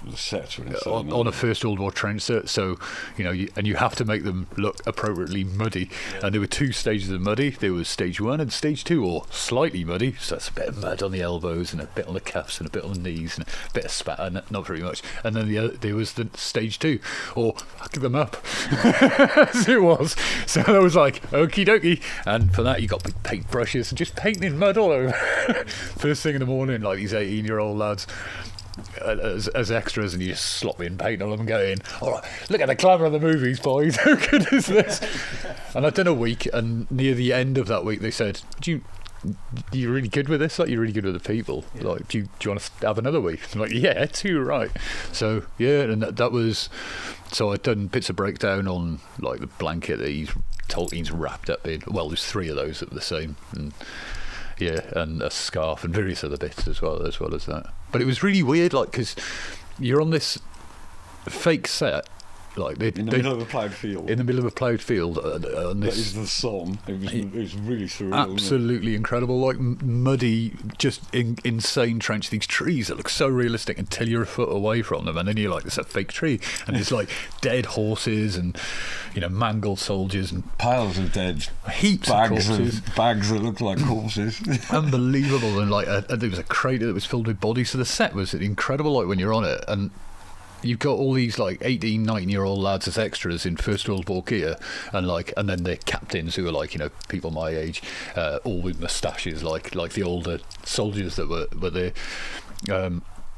the sets were on a First World War trench set, so and you have to make them look appropriately muddy. And there were 2 stages of muddy. There was stage 1 and stage 2, or slightly muddy, so that's a bit of mud on the elbows and a bit on the cuffs and a bit on the knees and a bit of spatter, not very much. And then there was the stage 2, or fuck them up as it was. So I was like, okie dokie. And for that you got big paint brushes and just painting mud all over first thing in the morning, like these 18-year-old lads as extras, and you just slop in paint on them going, all right, look at the glamour of the movies, boys. How good is this? And I'd done a week, and near the end of that week they said, you're really good with this, like you're really good with the people, like do you want to have another week? I'm like, yeah, too right. So yeah, and that was, so I'd done bits of breakdown on like the blanket that Tolkien's wrapped up in. Well, there's 3 of those that were the same, and yeah, and a scarf and various other bits as well as that. But it was really weird, like, because you're on this fake set, like in the middle of a ploughed field. In the middle of a ploughed field, and this that is the song. It was really surreal. Absolutely incredible, like muddy, just insane trench. These trees that look so realistic until you're a foot away from them, and then you're like, it's a fake tree, and there's like dead horses and mangled soldiers and piles of dead heaps of corpses, bags that look like corpses. Unbelievable. And like there was a crater that was filled with bodies. So the set was incredible, like when you're on it, and you've got all these like 18, 19-year-old lads as extras in First World War gear, and then the captains who are like people my age, all with moustaches, like the older soldiers that were there.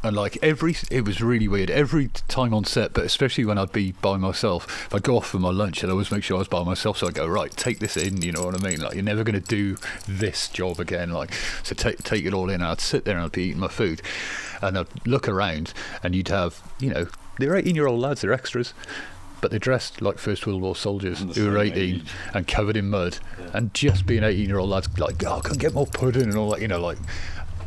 And like it was really weird every time on set, but especially when I'd be by myself. If I'd go off for my lunch, I'd always make sure I was by myself, so I'd go, right, take this in, you know what I mean? Like, you're never going to do this job again, like, so take it all in. And I'd sit there and I'd be eating my food, and I'd look around, and you'd have, they're 18-year-old lads, they're extras, but they're dressed like First World War soldiers who are 18 and covered in mud, and just being 18-year-old lads, like, oh, I can't get more pudding and all that, like.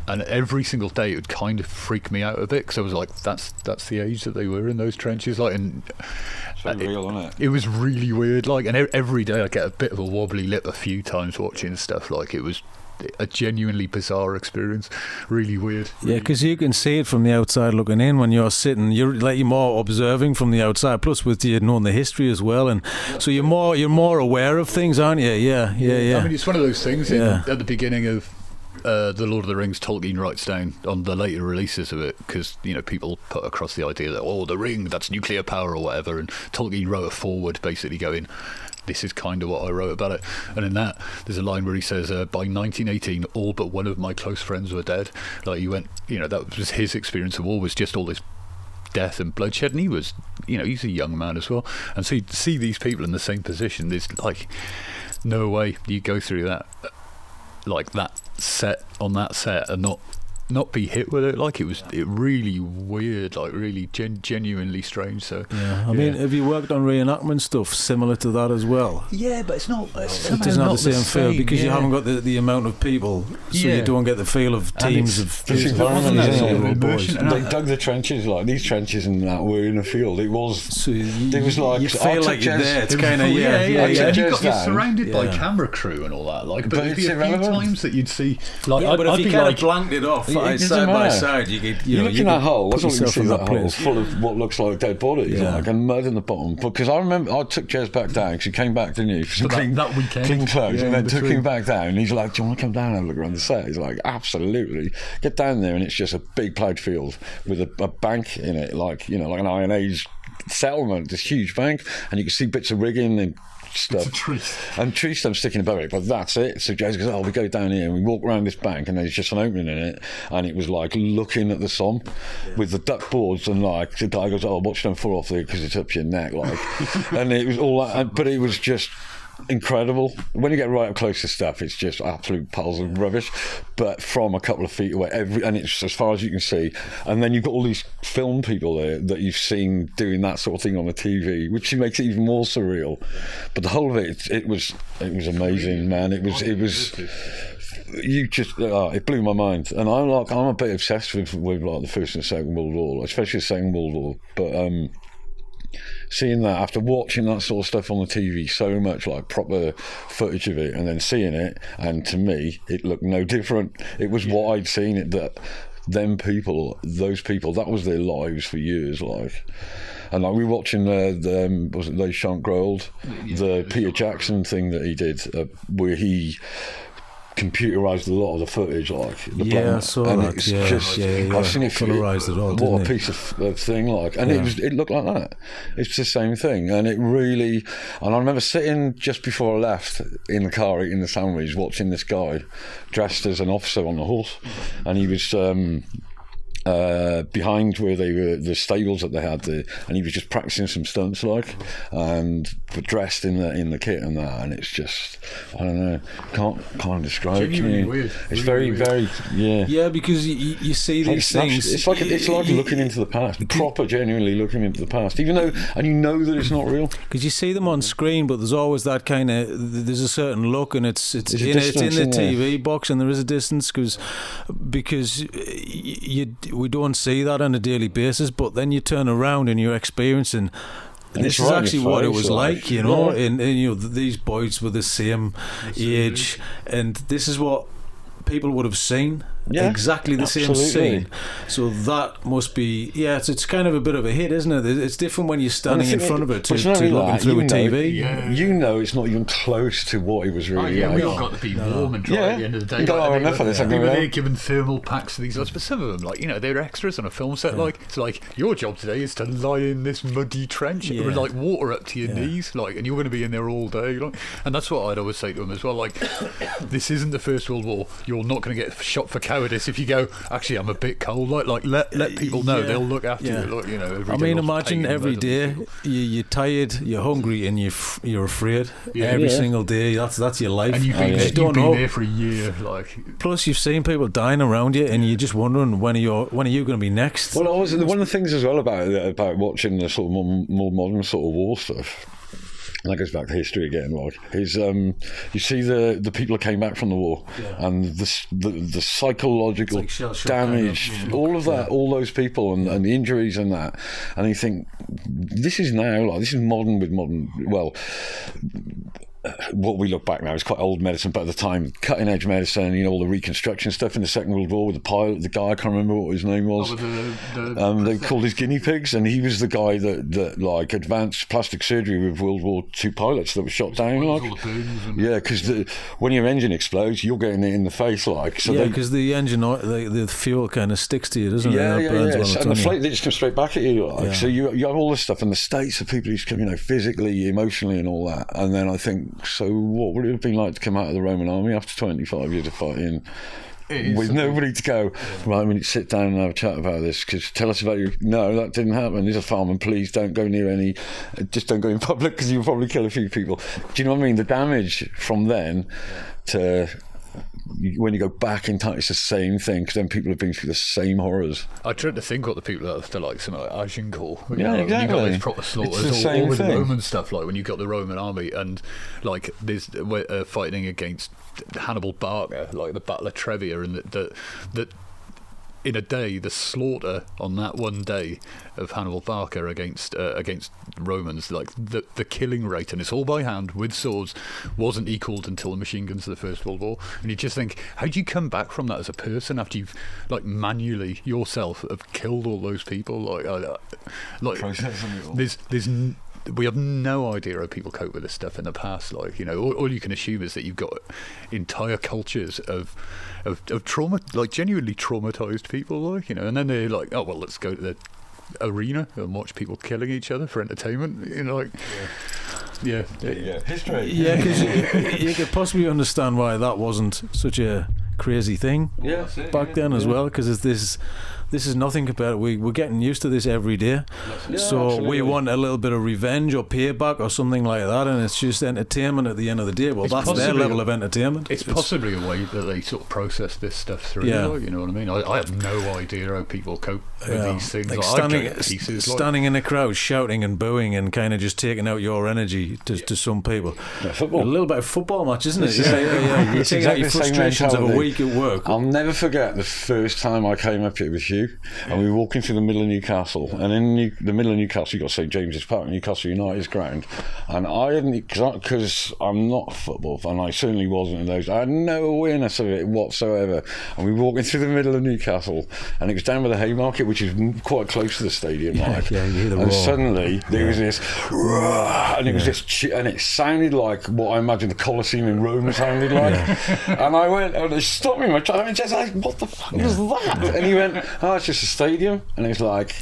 And every single day it would kind of freak me out a bit, because I was like, that's the age that they were in those trenches, like, and so real, isn't it? It was really weird, like, and every day I get a bit of a wobbly lip a few times watching stuff. Like, it was a genuinely bizarre experience, really weird. Yeah, because you can see it from the outside looking in when you're sitting. You're more observing from the outside. Plus, with you knowing the history as well, and so you're more aware of things, aren't you? Yeah. I mean, it's one of those things. At the beginning of the Lord of the Rings, Tolkien writes down on the later releases of it, because people put across the idea that the ring, that's nuclear power or whatever, and Tolkien wrote a foreword basically going, this is kind of what I wrote about it. And in that there's a line where he says, by 1918 all but one of my close friends were dead. Like, he went, that was his experience of war, was just all this death and bloodshed, and he was, he's a young man as well, and so you see these people in the same position. There's like no way you go through that, like that set and not be hit with it. Like it really weird, like really genuinely strange. So I mean, have you worked on reenactment stuff similar to that as well? Yeah, but it doesn't have the same feel because you haven't got the amount of people, so you don't get the feel of teams of environment. They dug the trenches, like these trenches and that were in a field. It was like you feel like you're there. It's kind of You're surrounded by camera crew and all that. Like, but there'd be a few times that you'd see, like, but if you kind of blanked it off. Side by side, you look in that hole. That's all you can see. That hole full of what looks like dead bodies, like, and mud in the bottom. Because I remember I took Jez back down because he came back, didn't you? For that weekend, clean clothes, and then took him back down. And he's like, "Do you want to come down and have a look around the set?" He's like, "Absolutely." Get down there, and it's just a big ploughed field with a bank in it, like like an Iron Age settlement. This huge bank, and you can see bits of rigging and stuff and tree stumps sticking above it, but that's it. So Jez goes, we go down here and we walk around this bank, and there's just an opening in it, and it was like looking at the Somme with the duck boards, and like the guy goes, watch them fall off there because it's up your neck, like and it was all that, but it was just incredible. When you get right up close to stuff, it's just absolute piles of rubbish, but from a couple of feet away, and it's as far as you can see. And then you've got all these film people there that you've seen doing that sort of thing on the TV, which makes it even more surreal. But the whole of it was amazing, man. It was it blew my mind. And I'm a bit obsessed with like the First and Second World War, especially the Second World War, but seeing that, after watching that sort of stuff on the TV so much, like proper footage of it, and then seeing it, and to me it looked no different. It was what I'd seen it, that those people, that was their lives for years, like. And like we were watching was it Les Chants Grold, the Peter Jackson thing that he did, where he computerized a lot of the footage, like I saw and that. It's just I've seen it colorized it all. What a piece of thing, like, and it looked like that. It's the same thing, and it really. And I remember sitting just before I left in the car eating the sandwich, watching this guy dressed as an officer on the horse, and he was behind where they were, the stables that they had there, and he was just practicing some stunts, like, and dressed in the kit and that, and it's just, I don't know, can't describe it. Weird. It's very weird. Yeah, because you see these things. It's like looking into the past, proper, genuinely looking into the past, even though, and you know that it's not real. Because you see them on screen, but there's always that kind of, there's a certain look, and it's in the TV box, and there is a distance because we don't see that on a daily basis, but then you turn around and you're experiencing, this is actually what it was like, and these boys were the same age, and this is what people would have seen. Exactly the same scene. So that must be it's kind of a bit of a hit, isn't it? It's different when you're standing in front of it to looking through a TV. You know it's not even close to what it was really like. We all got to be warm and dry at the end of the day. You got enough of this. They were given thermal packs to these guys, but some of them, like, they're extras on a film set. Like, it's like, your job today is to lie in this muddy trench with like water up to your knees, like, and you're going to be in there all day, like. And that's what I'd always say to them as well, like, this isn't the First World War. You're not going to get shot for cowardice if you go, actually, I'm a bit cold. Like let people know. They'll look after you. Look, every day imagine every day you're tired, you're hungry, and you're afraid every single day. That's your life. And you've been there for a year. Like, plus you've seen people dying around you, and you're just wondering when are you going to be next. Well, one of the things as well about watching the sort of more modern sort of war stuff. And that goes back to history again, like, is you see the people that came back from the war, and the psychological damage, kind of, all of that, all those people and the injuries and that, and you think, this is modern with modern, well, what we look back now is quite old medicine, but at the time, cutting edge medicine, all the reconstruction stuff in the Second World War with the pilot, the guy, I can't remember what his name was. They called his guinea pigs, and he was the guy that like advanced plastic surgery with World War II pilots that were shot down. Like, because when your engine explodes, you're getting it in the face, like. So because the engine, the fuel kind of sticks to you, doesn't it? And the flame, they just come straight back at you, like. So you have all this stuff, and the states of people who's come, physically, emotionally, and all that, and then I think. So what would it have been like to come out of the Roman army after 25 years of fighting? with nobody to go, right, we need to sit down and have a chat about this, because tell us about you. No, that didn't happen. There's a farm, and please don't go near any, just don't go in public, because you'll probably kill a few people. Do you know what I mean? The damage from then to when you go back in time, it's the same thing, because then people have been through the same horrors. I try to think what the people after, like something like Agincourt. Yeah, exactly. You got those proper slaughters, all with the Roman stuff, like when you got the Roman army, and like there's fighting against Hannibal Barca, like the Battle of Trevia, and that in a day, the slaughter on that one day of Hannibal Barca against Romans, like the killing rate, and it's all by hand with swords, wasn't equalled until the machine guns of the First World War. And you just think, how do you come back from that as a person after you've like manually yourself have killed all those people? We have no idea how people cope with this stuff in the past. Like, you know, all you can assume is that you've got entire cultures of trauma, like genuinely traumatized people, like, you know, and then they're like, oh well, let's go to the arena and watch people killing each other for entertainment, you know, like history. Yeah, because you could possibly understand why that wasn't such a crazy thing back then as well, because this is nothing compared. We're getting used to this every day, so absolutely. We want a little bit of revenge or payback or something like that, and it's just entertainment at the end of the day. Well, that's their level of entertainment. It's possibly a way that they sort of process this stuff through. Yeah. You know what I mean? I have no idea how people cope with these things. Like standing in a crowd, shouting and booing, and kind of just taking out your energy to some people. Yeah, football. A little bit of football match, isn't it? Yeah. You take out your frustrations of a week at work. I'll never forget the first time I came up here with you, and we were walking through the middle of Newcastle, and in the middle of Newcastle you got St James's Park, Newcastle United's ground, and I hadn't, because I'm not a football fan, I certainly wasn't in those, I had no awareness of it whatsoever, and we were walking through the middle of Newcastle, and it was down by the Haymarket, which is quite close to the stadium, and suddenly there was this and it was this, and it sounded like what I imagine the Colosseum in Rome sounded like, and I went, and they stopped me, what the fuck was that? And he went, oh, it's just a stadium, and it's like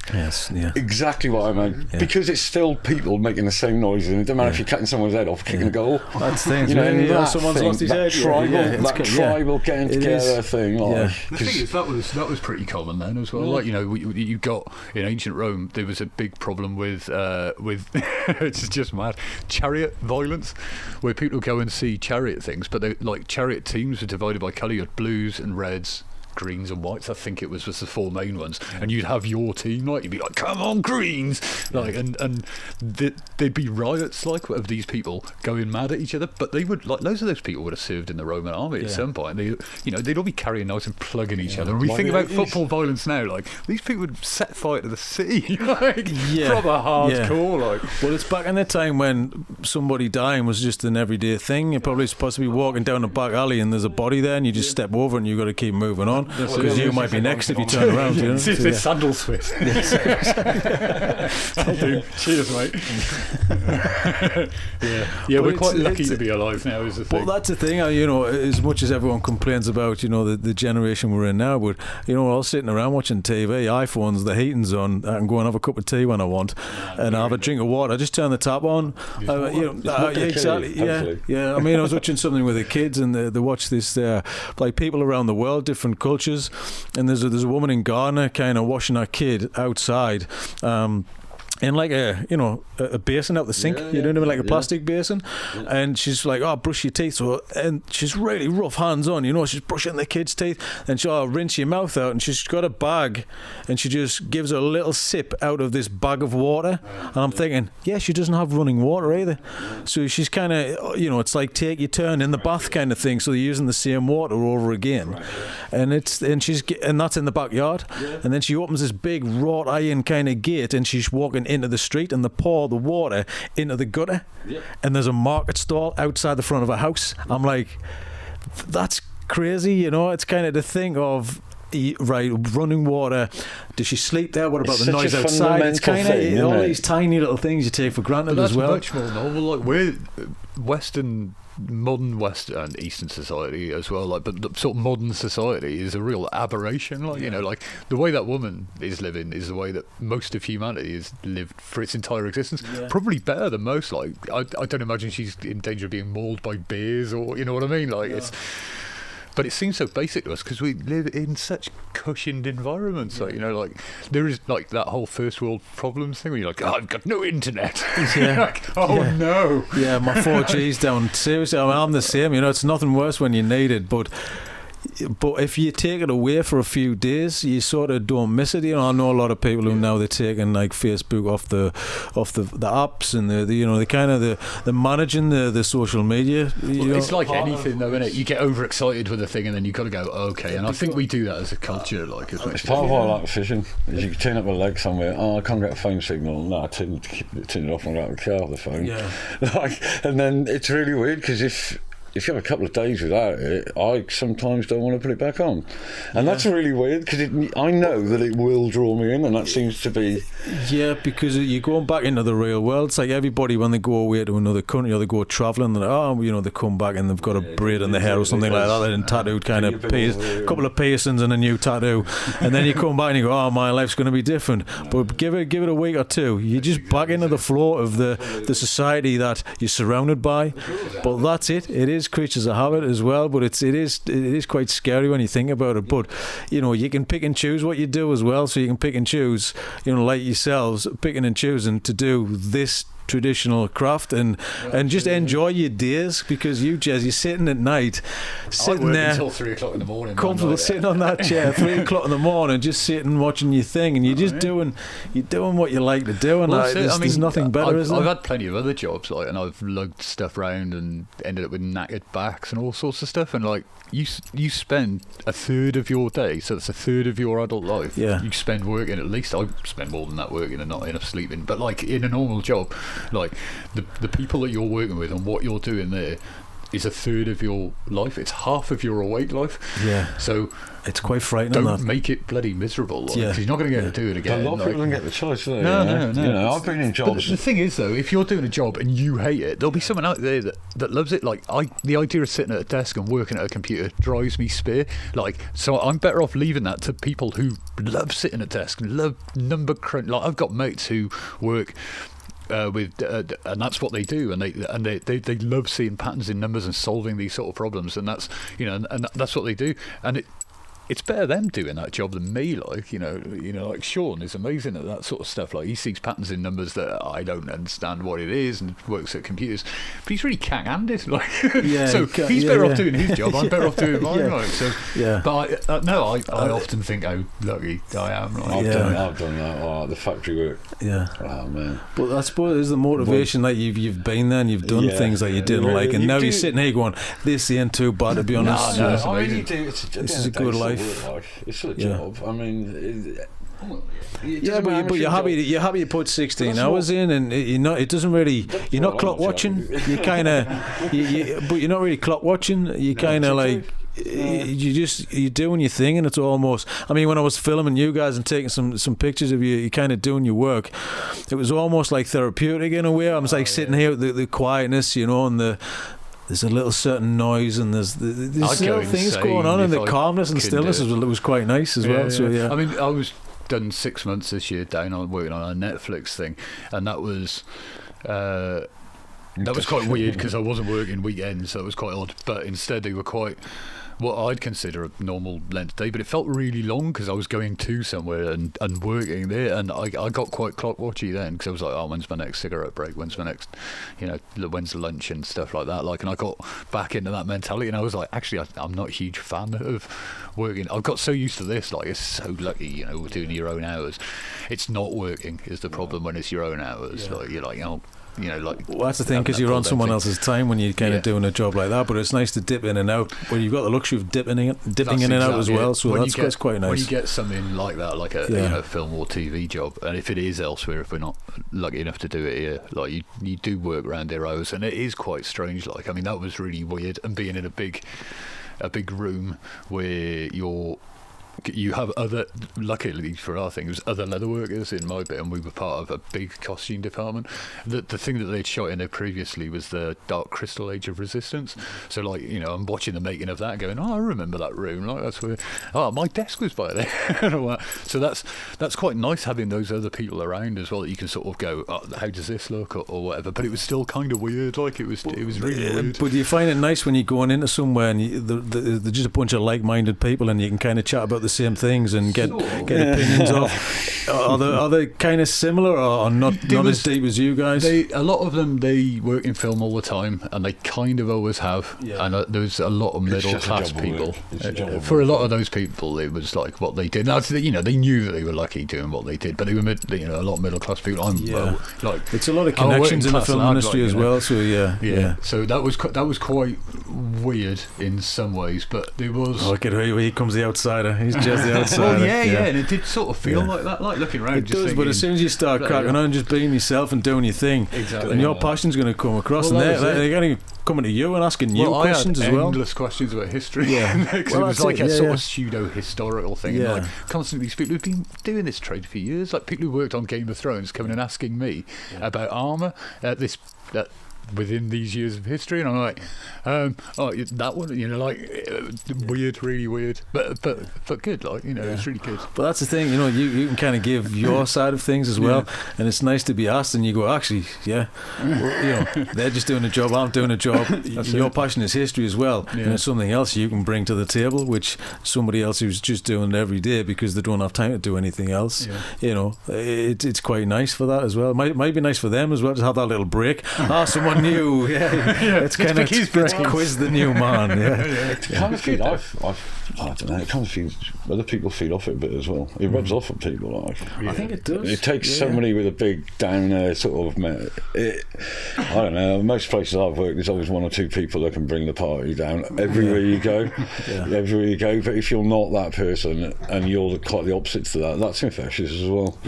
exactly what I meant, because it's still people making the same noises, and it doesn't matter if you're cutting someone's head off, kicking a goal. That's things, you know, someone's lost his head. Tribal getting together thing. Like, the thing is, that was pretty common then as well. Like, you know, you got in ancient Rome, there was a big problem with it's just mad, chariot violence, where people would go and see chariot things, but they, like, chariot teams were divided by colour. You had blues and reds, greens and whites, I think it was the four main ones, and you'd have your team, like, you'd be like, come on greens, like, and there'd be riots like of these people going mad at each other, but they would, like, loads of those people would have served in the Roman army at some point. They, you know, they'd all be carrying knives and plugging each other, and we think about football violence now, like, these people would set fire to the city, like, proper hardcore, like. Well, it's back in the time when somebody dying was just an everyday thing. You're probably supposed to be walking down a back alley and there's a body there, and you just step over and you've got to keep moving on, because you might be next if you turn around. You know? See if there's sandals fit. Cheers, mate. We're quite lucky to be alive now, is the thing. Well, that's the thing. You know, as much as everyone complains about, you know, the generation we're in now, but, you know, we're all sitting around watching TV, iPhones, the heating's on. I can go and have a cup of tea when I want, and have a drink of water. I just turn the tap on. Exactly. Yeah. I mean, I was watching something with the kids, and they watch this, like, people around the world, different cultures, and there's a woman in Ghana kind of washing her kid outside, in like a basin out the sink, you know what I mean, like a plastic basin, and she's like, oh, brush your teeth, and she's really rough hands on, you know, she's brushing the kid's teeth, and she'll rinse your mouth out, and she's got a bag, and she just gives a little sip out of this bag of water, and I'm thinking, she doesn't have running water either, so she's kind of, you know, it's like take your turn in the bath kind of thing, so they're using the same water over again, and that's in the backyard, and then she opens this big wrought iron kind of gate, and she's walking into the street, and they pour the water into the gutter, and there's a market stall outside the front of a house. I'm like, that's crazy, you know. It's kind of the thing of, right, running water. Does she sleep there? What about the noise outside? It's kind of all these tiny little things you take for granted as well. That's much more normal. Like, we're modern Western and Eastern society as well, like, but the sort of modern society is a real aberration, like, you know, like the way that woman is living is the way that most of humanity is lived for its entire existence, probably better than most. Like, I don't imagine she's in danger of being mauled by bears, or, you know what I mean, like, it's But it seems so basic to us because we live in such cushioned environments. Like, you know, like there is like that whole first world problems thing where you're like, oh, I've got no internet. Yeah. Like, oh no. Yeah, my 4G's down. Seriously, I mean, I'm the same. You know, it's nothing worse when you need it, but if you take it away for a few days, you sort of don't miss it. You know, I know a lot of people who now they're taking like Facebook off the apps, and the you know, the kind of the managing the social media. It's like anything though, isn't it? You get overexcited with a thing and then you've got to go, okay. And I think we do that as a culture, like as it's part of why I like fishing. Is you can turn up a leg somewhere. Oh, I can't get a phone signal. No, I turn it off and go out the car off the phone. Yeah. And then it's really weird because if you have a couple of days without it, I sometimes don't want to put it back on. And that's really weird because I know that it will draw me in, and that seems to be... Yeah, because you're going back into the real world. It's like everybody, when they go away to another country or they go travelling, they're like, you know, they come back and they've got a braid in their hair or something like that, and tattooed kind of a couple of piercings and a new tattoo. And then you come back and you go, oh, my life's going to be different. But give it a week or two. You're just back into the flow of the society that you're surrounded by. But that's it. It is creatures of habit as well, but it is quite scary when you think about it. But you know, you can pick and choose what you do as well, so you can pick and choose, you know, like yourselves picking and choosing to do this traditional craft and just enjoy your days, because you, Jez, you're sitting at night, sitting there until 3 o'clock in the morning, comfortable, sitting on that chair 3 o'clock in the morning, just sitting watching your thing, and you're just doing what you like to do, and there's nothing better, is there? I've had plenty of other jobs, like, and I've lugged stuff around and ended up with knackered backs and all sorts of stuff, and like you spend a third of your day, so it's a third of your adult life, you spend working. At least I spend more than that working and not enough sleeping, but like in a normal job, like the people that you're working with and what you're doing there is a third of your life. It's half of your awake life. Yeah. So it's quite frightening. Don't make it bloody miserable. Like, because you're not going to get to do it again. A lot of people don't get the choice, do they? No. You know, I've been in jobs. But the thing is, though, if you're doing a job and you hate it, there'll be someone out there that loves it. Like the idea of sitting at a desk and working at a computer drives me spear. Like, so I'm better off leaving that to people who love sitting at a desk and love number crunch. Like, I've got mates who work with and that's what they do, and they love seeing patterns in numbers and solving these sort of problems, and that's, you know, and that's what they do, and it's better them doing that job than me. Like, you know, like Sean is amazing at that sort of stuff. Like, he sees patterns in numbers that I don't understand what it is, and works at computers, but he's really cat-handed. Like, so he's better off doing his job. I'm better off doing mine. Like, so, but I often think how lucky I am. Like, I've done that. Oh, the factory work. Yeah. Oh man. But I suppose it's the motivation that you've been there and you've done things that you didn't like, and now you're sitting here going, "This ain't too bad, to be honest." No, I mean, you do. This is a good life. It's still a job. I mean, but you're happy. You're happy you put 16 hours in, and it doesn't really. You're not clock watching. You kind of, but you're not really clock watching. You kind of like. You're doing your thing, and it's almost, I mean, when I was filming you guys and taking some pictures of you kind of doing your work, it was almost like therapeutic in a way. I was like sitting here with the quietness, you know, and there's a little certain noise, and there's little things going on, and the calmness and stillness was quite nice as well. So I mean, I was done 6 months this year down on working on a Netflix thing, and that was quite weird because I wasn't working weekends, so it was quite odd. But instead, they were quite what I'd consider a normal length day, but it felt really long because I was going to somewhere and working there, and I got quite clock watchy then, because I was like, oh, when's my next cigarette break, when's my next, you know, when's lunch and stuff like that, like, and I got back into that mentality, and I was like, actually, I'm not a huge fan of working. I've got so used to this, like, it's so lucky, you know, doing your own hours. It's not working is the problem when it's your own hours. Like, you're like, oh, you know, like, well, that's the thing, because you're on someone else's time when you're kind of doing a job like that. But it's nice to dip in and out. Well, you've got the luxury of dipping in and out as well. So that's quite nice. When you get something like that, like a you know, film or TV job, and if it is elsewhere, if we're not lucky enough to do it here, like you do work around their hours, and it is quite strange. Like, I mean, that was really weird, and being in a big room where you're you have other, luckily for our thing, it was other leatherworkers in my bit, and we were part of a big costume department. The thing that they'd shot in there previously was the Dark Crystal Age of Resistance. So, like, you know, I'm watching the making of that, going, oh, I remember that room. Like, that's where, oh, my desk was by there. And all that. So that's quite nice having those other people around as well, that you can sort of go, oh, how does this look, or whatever. But it was still kind of weird. Like, it was really weird. But do you find it nice when you're going into somewhere and there's just a bunch of like-minded people, and you can kind of chat about the same things and get opinions off? Are they kind of similar, or not as deep as you guys? A lot of them, they work in film all the time, and they kind of always have. Yeah. And there's a lot of middle class people. For a lot of those people, it was like what they did. Now, you know, they knew that they were lucky doing what they did, but they were, you know, a lot of middle class people. Like, it's a lot of connections in the film industry as well. So yeah. So that was quite weird in some ways, but there was. Oh, look at here comes the outsider. He's just the outsider. Well, yeah, and it did sort of feel like that, like looking around. It does, thinking, but as soon as you start cracking on and just being yourself and doing your thing, and your passion's going to come across, and they're going to coming to you and asking you questions as well. Endless questions about history. Yeah, because it was like a sort of pseudo historical thing. Yeah. And like constantly, these people who've been doing this trade for years, like people who worked on Game of Thrones, coming and asking me about armor. Within these years of history, and I'm like, that one, you know, like weird, really weird, but good, like, you know, it's really good. But that's the thing, you know, you can kind of give your side of things as well, and it's nice to be asked, and you go, actually, well, you know, they're just doing a job, I'm doing a job. Your passion is history as well, and it's something else you can bring to the table, which somebody else who's just doing it every day because they don't have time to do anything else. You know, it's quite nice for that as well. It might be nice for them as well to have that little break. Someone new, it's kind of quiz the new man. It kind of feels, I don't know, it kind of feels other people feed off it a bit as well. It rubs off on people. Like, I think it does. It takes somebody with a big down sort of. I don't know. Most places I've worked, there's always one or two people that can bring the party down everywhere you go. Everywhere you go. But if you're not that person and you're quite the opposite to that, that's infectious as well.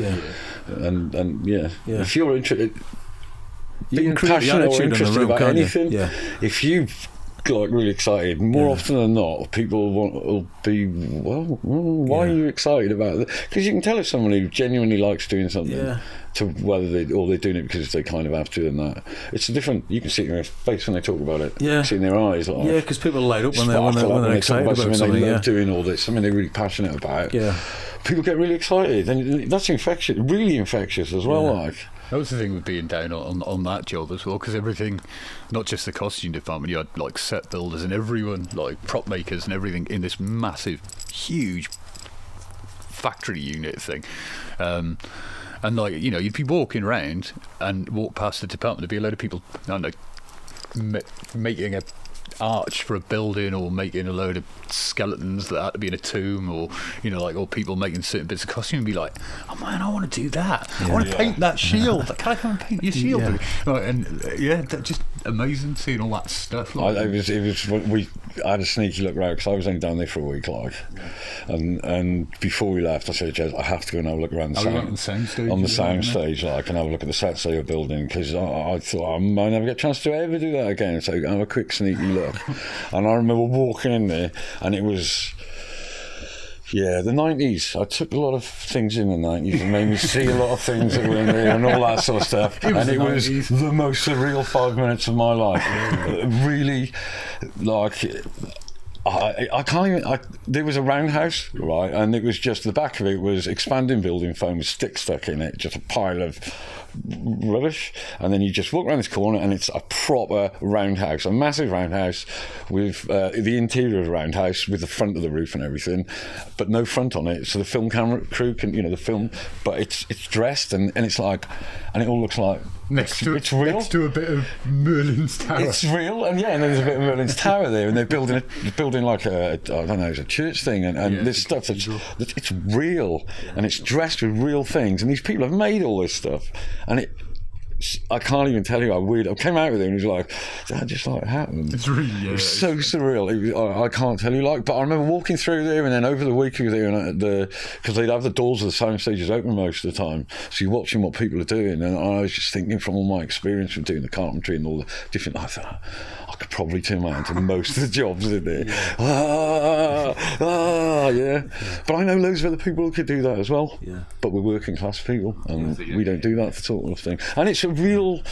And if you're interested. Being passionate or interested about anything, if you like really excited, more often than not, people will be, why are you excited about it? Because you can tell if someone who genuinely likes doing something, to whether they're doing it because they kind of have to, and that it's a different. You can see it in their face when they talk about it. See it in their eyes. Like, because people light up when they're excited about something. They love doing all this. Something they're really passionate about. People get really excited, and that's infectious, really infectious as well. Like. That was the thing with being down on that job as well, because everything, not just the costume department, you had like set builders and everyone, like prop makers and everything in this massive, huge factory unit thing. And like, you know, you'd be walking around and walk past the department, there'd be a load of people, I don't know, making a arch for a building, or making a load of skeletons that had to be in a tomb, or, you know, like, or people making certain bits of costume, and be like, oh man, I want to do that. I want to paint that shield. Can I come and paint your shield? Right, and that's just amazing seeing all that stuff. Like, I had a sneaky look around because I was only down there for a week, like, and before we left, I said, Jez, I have to go and have a look around the sound stage, like, and have a look at the sets they were building, because I thought I might never get a chance to ever do that again. So have a quick sneaky look. And I remember walking in there, and it was the 90s. I took a lot of things in the 90s and made me see a lot of things that were in there and all that sort of stuff. It was the most surreal 5 minutes of my life. Really, like, I can't even. There was a roundhouse, right, and it was just the back of it was expanding building foam with sticks stuck in it, just a pile of rubbish, and then you just walk around this corner and it's a proper roundhouse, a massive roundhouse with the interior of a roundhouse with the front of the roof and everything, but no front on it, so the film camera crew can, you know, the film, but it's dressed and it's like, and it all looks like it's real. Next to a bit of Merlin's Tower. It's real, and then there's a bit of Merlin's Tower there, and they're building like I don't know, it's a church thing, and this stuff it's real, and it's dressed with real things, and these people have made all this stuff, and I can't even tell you how weird. I came out with it and it was like, that just like happened. It's really, it was so surreal. I can't tell you, like, but I remember walking through there, and then over the week we were there, and because they'd have the doors of the sound stages open most of the time, so you're watching what people are doing, and I was just thinking from all my experience from doing the carpentry and all the different, I thought I could probably turn my hand to most of the jobs in there. yeah. But I know loads of other people who could do that as well. Yeah. But we're working class people, and we don't do that sort of thing. And it's a real.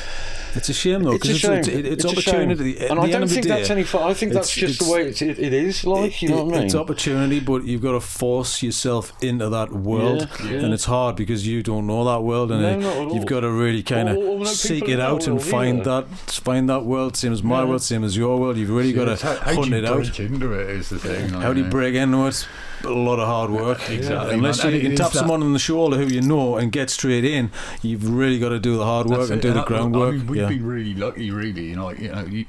It's a shame though, because it's opportunity. And I don't think that's any fun. I think that's just the way it is. Like, you know what I mean? It's opportunity, but you've got to force yourself into that world, and it's hard because you don't know that world, and you've got to really kind of seek it out and find that world. Same as my world, same as your world. You've really got to hunt it out. Into it is the thing. How do you break into it? A lot of hard work. Exactly. Unless you can tap someone on the shoulder who you know and get straight in, you've really got to do the hard work and do the groundwork. I mean, we've been really lucky, really. You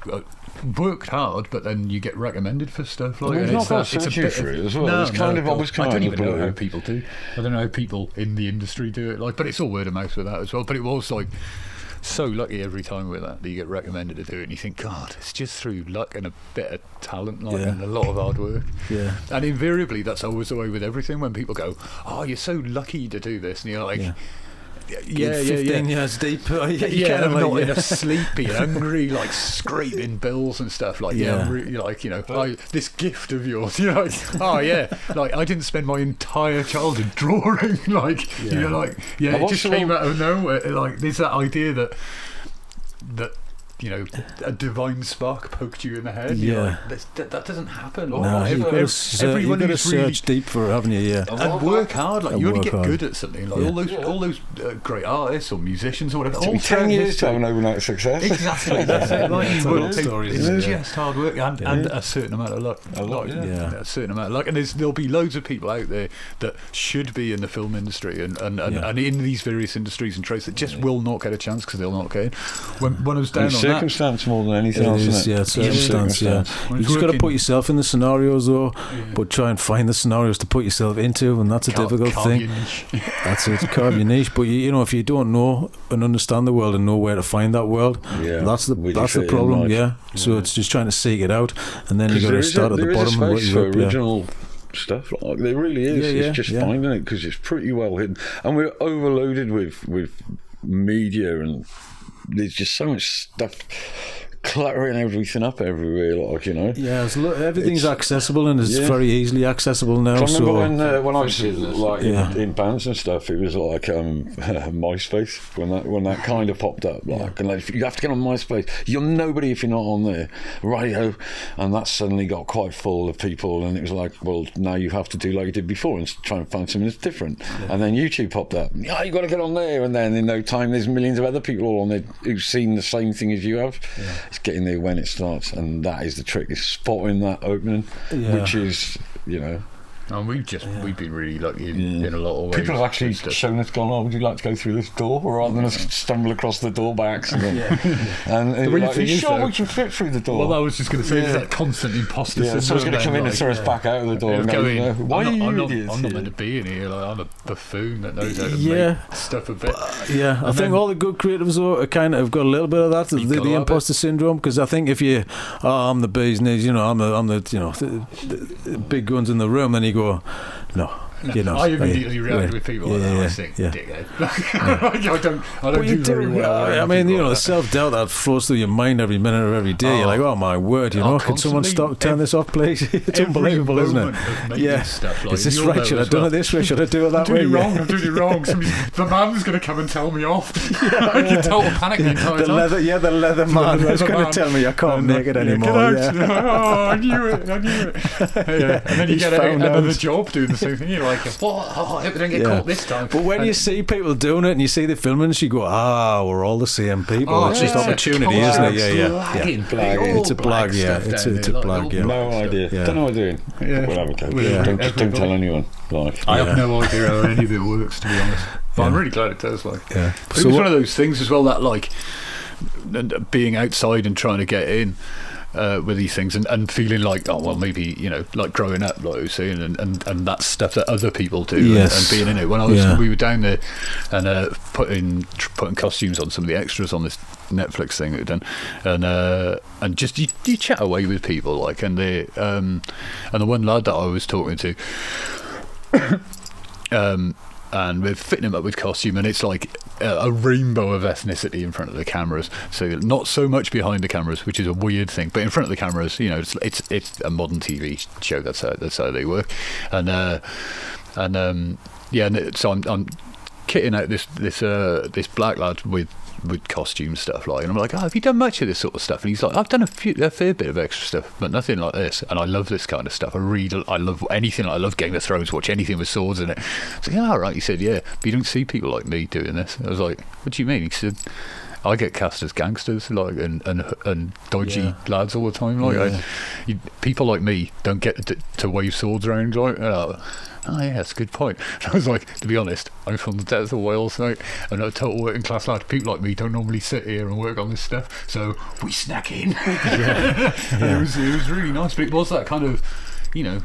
worked hard, but then you get recommended for stuff like that. It's not searching for it as well. No, it's kind of always I don't even know how people do. I don't know how people in the industry do it. Like, but it's all word of mouth with that as well. But it was like. So lucky every time with that you get recommended to do it, and you think, God, it's just through luck and a bit of talent, and a lot of hard work. Yeah. And invariably, that's always the way with everything. When people go, "Oh, you're so lucky to do this," and you're like. 15 years deep. I'm not enough sleepy, hungry, like scraping bills and stuff. Like, this gift of yours. You're like, oh yeah, like I didn't spend my entire childhood drawing. Like, it just came out of nowhere. Like, there's that idea that a divine spark poked you in the head. Yeah, like, that doesn't happen. No, you've got to search deep for it, haven't you? Yeah, and work hard. Like, you only get good at something. Like all those great artists or musicians or whatever. It took me 10 years to have an overnight success. Exactly. That's it. Like, it's just hard work and a certain amount of luck. A certain amount of luck. And there'll be loads of people out there that should be in the film industry and in these various industries and trades that just will not get a chance because they'll not get in. When I was down on circumstance more than anything else, isn't it? Yeah, circumstance. You just got to put yourself in the scenarios, though, but try and find the scenarios to put yourself into, and that's a difficult thing. That's it, carve your niche. But if you don't know and understand the world and know where to find that world, that's the problem. So it's just trying to seek it out, and then you got to start at the bottom. There is a space for original stuff, like there really is. It's just finding it, because it's pretty well hidden, and we're overloaded with media, and there's just so much stuff cluttering everything up everywhere, like, everything's accessible, and it's very easily accessible now. I remember when I was like in bands and stuff, it was like MySpace when that kind of popped up, like, and like, you have to get on MySpace, you're nobody if you're not on there, radio, and that suddenly got quite full of people, and it was like, well, now you have to do like you did before and try and find something that's different. And then YouTube popped up, you got to get on there, and then in no time there's millions of other people all on there who've seen the same thing as you have. It's getting there when it starts, and that is the trick, is spotting that opening, which is, And we've been really lucky in a lot of ways. People have actually shown us, gone, would you like to go through this door, rather than us stumble across the door by accident. And are you sure we can fit through the door? Well, I was just going to say, there's that constant imposter syndrome. Someone's going to come in and throw us back out of the door and go, why are you idiots? I'm not meant to be in here. Like, I'm a buffoon that knows how to make stuff a bit. I think all the good creatives are kind of got a little bit of that, the imposter syndrome, because I think if you, I'm the bee's knees, I'm the big guns in the room, then you go, no. I immediately react with people like that. I think, dickhead. I don't do very well. I mean, the self-doubt that flows through your mind every minute of every day. You're like, oh my word, can someone turn this off, please? It's unbelievable, isn't it? Stuff, like, is this right? Should I do it this way? Should I do it that way? I'm doing it wrong. The man's going to come and tell me off. I can total panic the entire time. The leather man is going to tell me I can't make it anymore. I knew it. And then you get another job doing the same thing. You're like, what? I hope I don't get caught this time. But when you see people doing it and you see the filming, you go, we're all the same people. It's just opportunity, isn't it? It's a blag, It's a blag, No idea. Don't know what we're doing. We'll have a go. Don't tell anyone. I have no idea how any of it works, to be honest. But I'm really glad it does. Like, but it was one of those things as well, that like being outside and trying to get in. With these things and feeling like, maybe like growing up, like I was saying, and that's stuff that other people do, and being in it. When we were down there and putting costumes on some of the extras on this Netflix thing that we've done, and just you chat away with people, like, and the one lad that I was talking to, and we're fitting him up with costume, and it's like a rainbow of ethnicity in front of the cameras. So not so much behind the cameras, which is a weird thing, but in front of the cameras, you know, it's a modern TV show. That's how they work, and so I'm kitting out this black lad with costume stuff, like, and I'm like, oh, have you done much of this sort of stuff? And he's like, I've done a fair bit of extra stuff, but nothing like this. And I love this kind of stuff. I love anything. I love Game of Thrones. Watch anything with swords in it. I was like, all right. He said, yeah, but you don't see people like me doing this. I was like, what do you mean? He said, I get cast as gangsters, like, and dodgy lads all the time. Like, people like me don't get to wave swords around, like. Oh yeah, that's a good point. And I was like, to be honest, I'm from the depths of Wales, right? And a total working class lad. People like me don't normally sit here and work on this stuff, so we snack in. It was really nice, but it was that kind of, you know,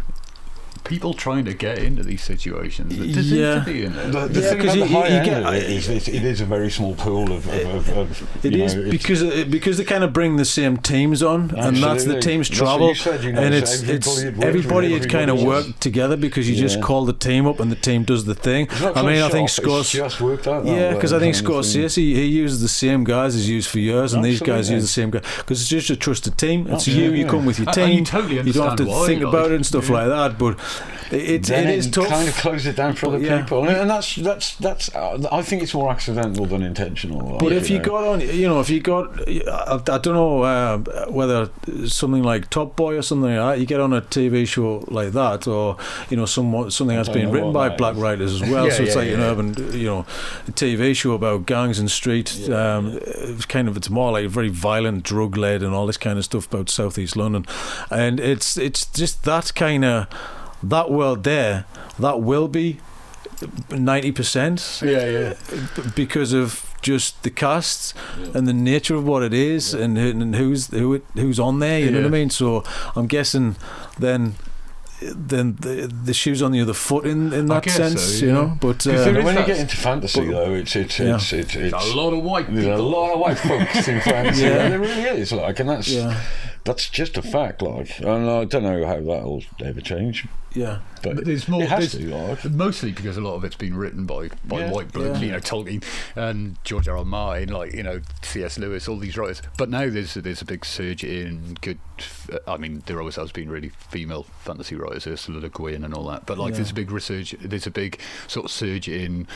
people trying to get into these situations. There seems to be in it. The thing about the high end of it is it is a very small pool of it is because they kind of bring the same teams on. Absolutely. And that's the teams travel, said, you know, and so everybody had kind of worked together because you just call the team up and the team does the thing. I mean, I think just worked out. Because I think Scorsese, he uses the same guys he's used for years, and these guys use the same guys because it's just a trusted team. It's you come with your team. You don't have to think about it and stuff like that, but it is tough. Kind of close it down for other people, and that's I think it's more accidental than intentional. But if you got on, I don't know whether something like Top Boy or something like that, you get on a TV show like that, or something that's been written by black writers as well. So it's like an urban, TV show about gangs and street. It's more like very violent, drug led, and all this kind of stuff about Southeast London, and it's just that kind of. That world there, that will be 90%. Because of just the cast and the nature of what it is, and who's on there. You know what I mean? So I'm guessing then the shoe's on the other foot in that sense, so, you know. But when you get into fantasy, though, it's a lot of white people. There's a lot of white folks in fantasy. There really is, like, and that's just a fact, like, and I don't know how that'll ever change. Yeah, but there's more. It has to, like. Mostly because a lot of it's been written by white blokes, Tolkien and George R. R. Martin, like, C.S. Lewis, all these writers. But now there's a big surge in good. I mean, there always has been really female fantasy writers, Ursula Le Guin and all that. But there's a big resurge. There's a big sort of surge in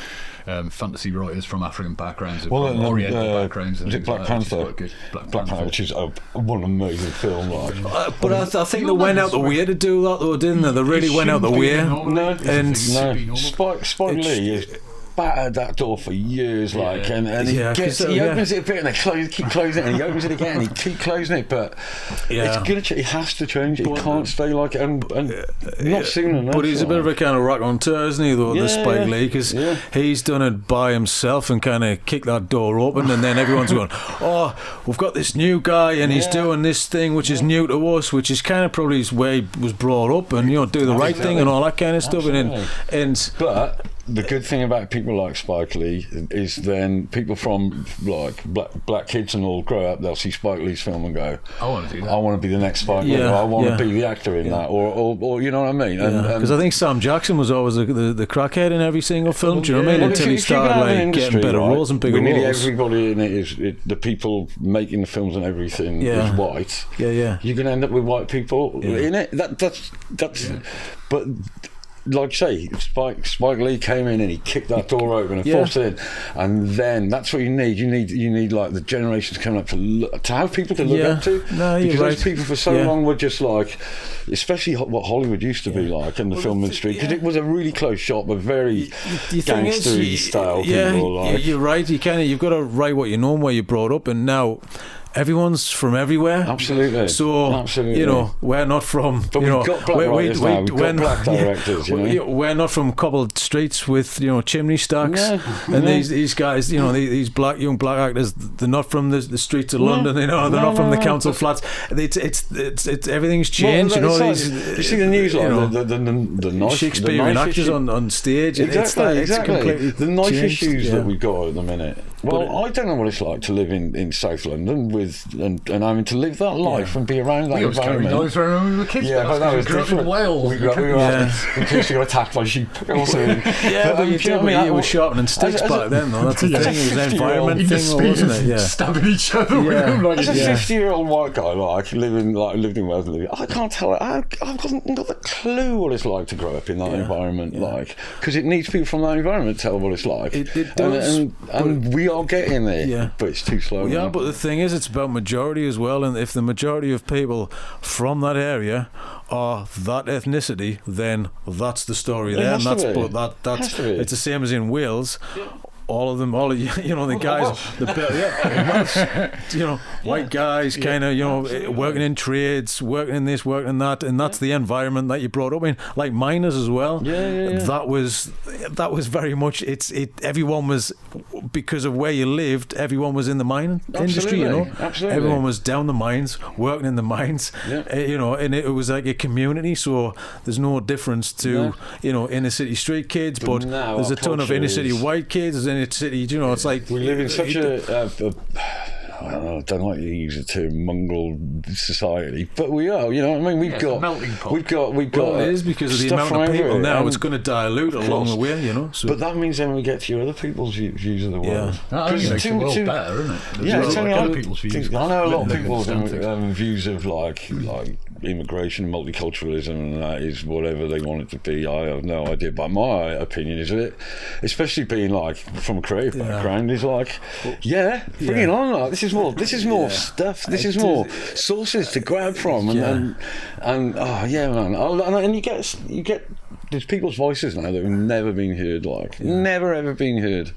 fantasy writers from African backgrounds, from Oriental backgrounds. And Black Panther, Black Panther, which is one amazing film. Like. But I think they went out the way to do that, though, didn't they? They really went out the way. Spike Lee is battered that door for years, like, and he opens it a bit and they keep closing it, and he opens it again and he keep closing it, but it's gonna it has to change. It can't stay like it, and not soon enough. But he's a bit of a kind of raconteur, isn't he, though, the Spike Lee, because he's done it by himself and kind of kicked that door open, and then everyone's going, oh, we've got this new guy and he's doing this thing which is new to us, which is kind of probably his way he was brought up, and do the right thing and all that kind of stuff. But the good thing about people like Spike Lee is then people from like black kids and all grow up, they'll see Spike Lee's film and go, I want to do that. I want to be the next Spike Lee, or I want to be the actor in that, or you know what I mean? Because I think Sam Jackson was always the crackhead in every single film, do you know what I mean? Until he started getting better roles and bigger roles. Nearly everybody in it is the people making the films and everything is white. You're going to end up with white people in it. That's but. Like I say, Spike Lee came in and he kicked that door open and forced it in, and then that's what you need. You need like the generations coming up to have people to look up to. No, because right. those people for so long were just like, especially what Hollywood used to be like in the film industry, because it was a really close shop of very gangstery style people. Like. You're right. You've got to write what you know and where you're brought up, and now. Everyone's from everywhere. Absolutely. So, we're not from... But we've got black writers now. We've got black directors, We're not from cobbled streets with, chimney stacks. And these guys, these young black actors, they're not from the streets of London, they're not from the council flats. It's everything's changed, you see the news, the knife... Shakespearean actors on stage. Exactly. It's the knife changed, issues that we've got at the minute. Well, I don't know what it's like to live in South London with and having to live that life and be around that environment. Those were when we were kids. Yeah, but that was different. In Wales. We got attacked by sheep. Also, but you were sharpening sticks back then, though. That's the thing. It was an environment thing, wasn't it? Yeah, stabbing each other with them. As a 50-year-old white guy, lived in Wales, I can't tell. I've got the clue what it's like to grow up in that environment, because it needs people from that environment to tell what it's like. It does, and we are getting there, but it's too slow. Yeah, but the thing is, it's about majority as well, and if the majority of people from that area are that ethnicity, then that's the story there, and that's it's the same as in Wales. All of them, the guys, white guys, kind of, working in trades, working in this, working in that, and that's the environment that you brought up in, like miners as well. That was very much everyone was, because of where you lived, everyone was in the mining industry. Absolutely. Everyone was down the mines, working in the mines. And it was like a community. So there's no difference to inner city street kids, but there's a ton of inner city white kids. In its city, it's like we live in such I don't like to use the term mongrel society, but we are. We've got melting pot. We've got. Well, it is because of the amount of people now. It's going to dilute along the way, So. But that means then we get to other people's views of the world. That only makes the world better, isn't it? It's only other people's views. I know a lot of people's views of like immigration, multiculturalism, and that is whatever they want it to be. I have no idea, but my opinion is it, especially being like from a creative background, is like, bring it on. Like, this is more stuff. This is more sources to grab from, and you get there's people's voices now that have never been heard, never ever been heard.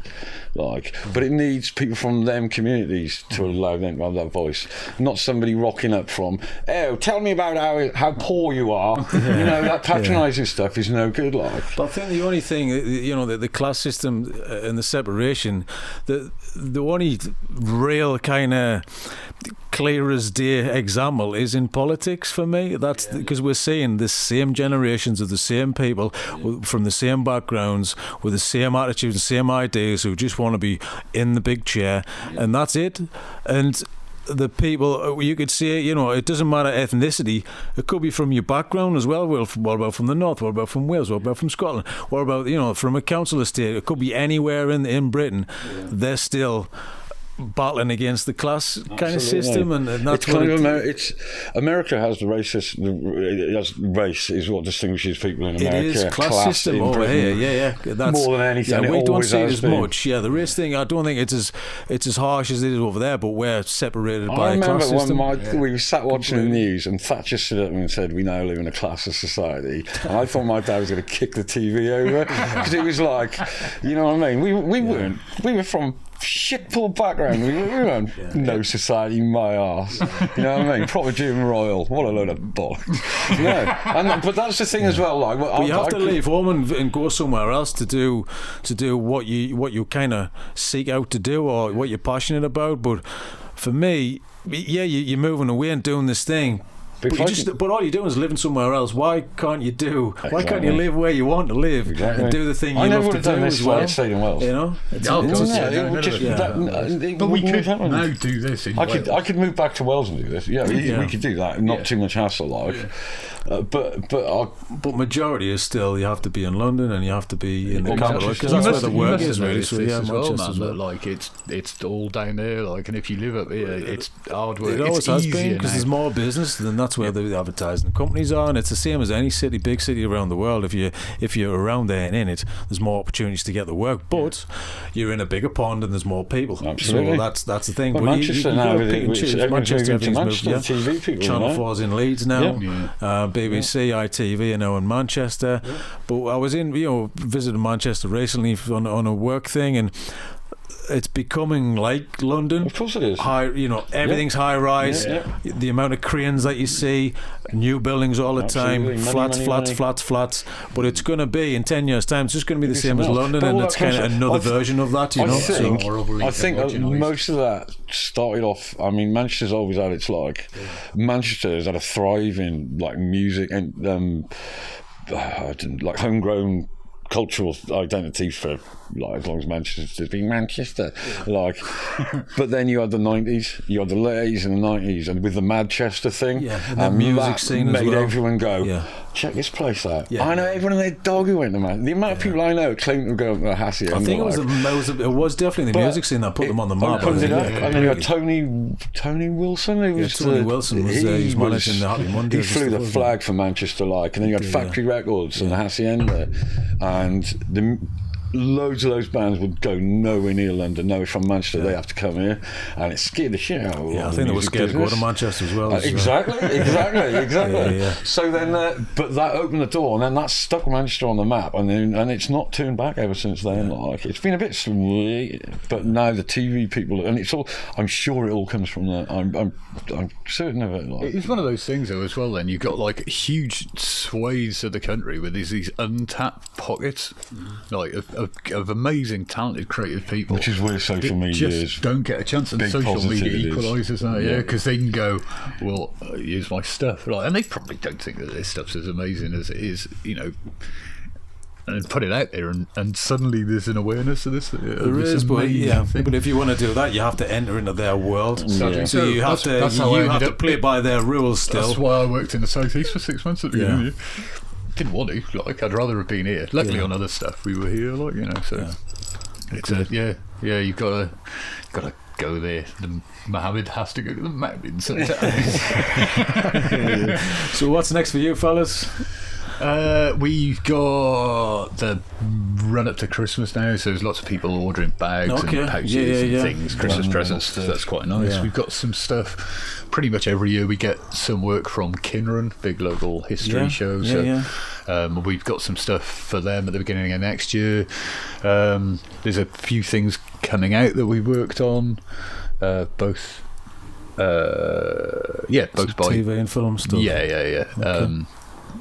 But it needs people from them communities to allow them to have that voice, not somebody rocking up from, tell me about how poor you are. That patronising stuff is no good. But I think the only thing, the class system and the separation, the only real kind of clear as day example is in politics for me. That's because we're seeing the same generations of the same people from the same backgrounds with the same attitudes, the same ideas, who just want to be in the big chair, and that's it. And the people, you could say, it doesn't matter ethnicity. It could be from your background as well. Well, what about from the north? What about from Wales? What about from Scotland? What about, from a council estate? It could be anywhere in Britain. They're still battling against the class kind of system, and that's what America has the racist. Race is what distinguishes people in America. It is class system over here. That's more than anything. Yeah, we don't see it as much. Yeah, the race thing, I don't think it's as harsh as it is over there, but we're separated by a class system. I remember when we sat watching the news and Thatcher stood up and said, "We now live in a classless society," and I thought my dad was going to kick the TV over, because it was like, you know what I mean? We were from shit-poor background. We weren't no society, my arse. You know what I mean? Proper Jim Royal. What a load of bollocks. But that's the thing as well. But you have to leave home and go somewhere else to do what you kind of seek out to do, or what you're passionate about. But for me, you're moving away and doing this thing. But all you're doing is living somewhere else. Why can't you live where you want to live and do the thing you love to do as well? I stayed in Wales. But we could now do this in Wales. I could move back to Wales and do this. We could do that. Not too much hassle, But majority is still, you have to be in London and you have to be in the capital, because that's where the work is really. So it's all down there. And if you live up here, it's hard work. It always has been, because there's more business, then that's where the advertising companies are, and it's the same as any city, big city around the world. If you're around there and in it, there's more opportunities to get the work, but you're in a bigger pond and there's more people. Absolutely. So that's the thing. But Manchester now, Manchester, everything's moved. TV people, Channel 4's in Leeds now. BBC, ITV are now in Manchester. But I was visited Manchester recently on a work thing, and it's becoming like London. Of course it is. Everything's high rise. The amount of cranes that you see, new buildings all the time, flats. But it's going to be, in 10 years' time, it's just going to be the same as London, and it's kind of another version of that. I think most of that started off. I mean, Manchester's always had its Manchester has had a thriving music and homegrown cultural identity for like as long as Manchester's been Manchester, like. But then you had the 90s, you had the late 80s and the 90s, and with the Manchester thing, and the music scene made as well. everyone go, check this place out. Yeah. I know everyone and their dog who went to Man. The amount of people I know claim to go to Hassy. I think it was definitely the music scene that put them on the map. Opened it up, and then you had Tony Wilson, who was Tony Wilson was he was managing the Happy Mondays. He flew the flag for Manchester, like, and then you had Factory Records and the Hacienda, and loads of those bands would go nowhere near London. No, from Manchester, they have to come here, and it scared the shit out of I think they were scared to go to Manchester as well. Exactly. Yeah. So then, but that opened the door, and then that stuck Manchester on the map, and it's not turned back ever since then. Like, it's been a bit sweet, but now the TV people, and it's all. I'm sure it all comes from that. I'm certain of it. Like. It's one of those things, though, as well. Then you've got like huge swathes of the country with these untapped pockets, like of amazing, talented, creative people, which is where social media just don't get a chance, and social media equalises that, because they can go, well, here's my stuff, like, and they probably don't think that this stuff's as amazing as it is, and put it out there, and suddenly there's an awareness of this. There is, but if you want to do that, you have to enter into their world. So you have to play by their rules still. That's why I worked in the southeast for 6 months at the beginning. Didn't want to, like, I'd rather have been here. Luckily on other stuff we were here, like, so it's you've got to go there. Mohammed has to go to the mountains sometimes. So what's next for you, fellas? We've got the run up to Christmas now, so there's lots of people ordering bags and pouches and things, Christmas presents, so that's quite nice. We've got some stuff pretty much every year. We get some work from Kinran, big local history show, we've got some stuff for them at the beginning of next year. There's a few things coming out that we worked on, both by TV and film stuff.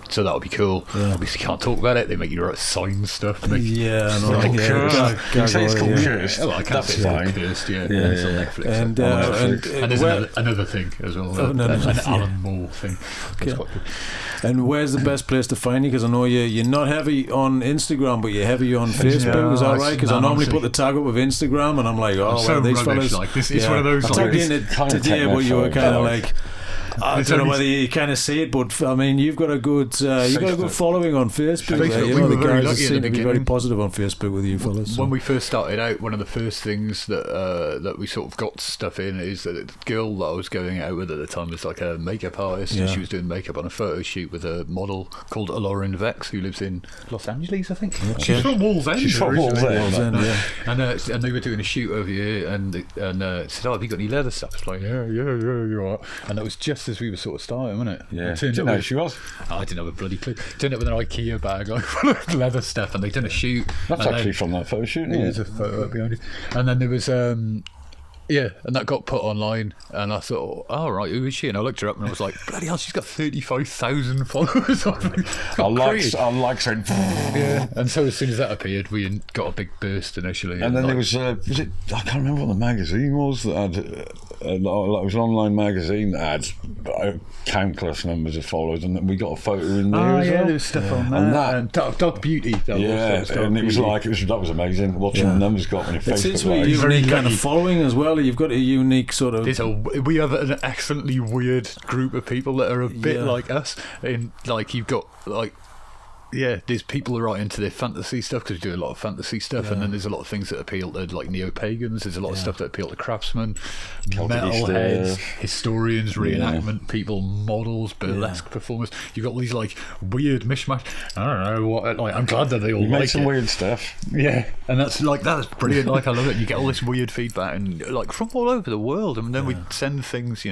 So that'll be cool. Obviously can't talk about it, they make you write sign stuff. You say it's called Cursed. I can't say it's called Cursed. It's on Netflix. And there's another thing as well, an Alan Moore thing. That's quite good. And where's the best place to find you? Because I know you're not heavy on Instagram, but you're heavy on Facebook. Is that right? Because I normally put the tag up with Instagram, and I'm like, these fellas. Like this is one of those. I tagged in today, but you were kind of like. I don't know whether you kind of see it, but I mean, you've got a good following on Facebook. The guys seem to be very positive on Facebook with you fellas. When we first started out, one of the first things that we sort of got stuff in is that the girl that I was going out with at the time was like a makeup artist, and she was doing makeup on a photo shoot with a model called Lauren Vex, who lives in Los Angeles, I think. She's from Wall's End. And they were doing a shoot over here, and said, have you got any leather stuff? It's like, yeah, you're right. And that was just as we were sort of starting, wasn't it? Yeah. Didn't know she was. I didn't have a bloody clue. Turned up with an IKEA bag, like full of leather stuff, and they'd done a shoot. That's actually from that photo shoot. There's a photo up behind it. And then there was and that got put online, and I thought, right, who is she? And I looked her up, and I was like, bloody hell, she's got 35,000 followers on me. I like saying. And so as soon as that appeared, we got a big burst initially. And then there was it? I can't remember what the magazine was that had. It was an online magazine that had countless numbers of followers, and we got a photo in there as well. There was stuff on that. And Dog Beauty. And it was like that was amazing watching the numbers got on your Facebook. It's a unique kind of following as well. You've got a unique sort of. We have an excellently weird group of people that are a bit like us. In like you've got like. There's people who are right into their fantasy stuff because we do a lot of fantasy stuff, and then there's a lot of things that appeal to like neo-pagans. There's a lot of stuff that appeal to craftsmen, metalheads, historians, reenactment people, models, burlesque performers. You've got all these like weird mishmash. I don't know what. Like, I'm glad that they all like some weird stuff. Yeah, and that's brilliant. Like, I love it. You get all this weird feedback and like from all over the world, and then we send things,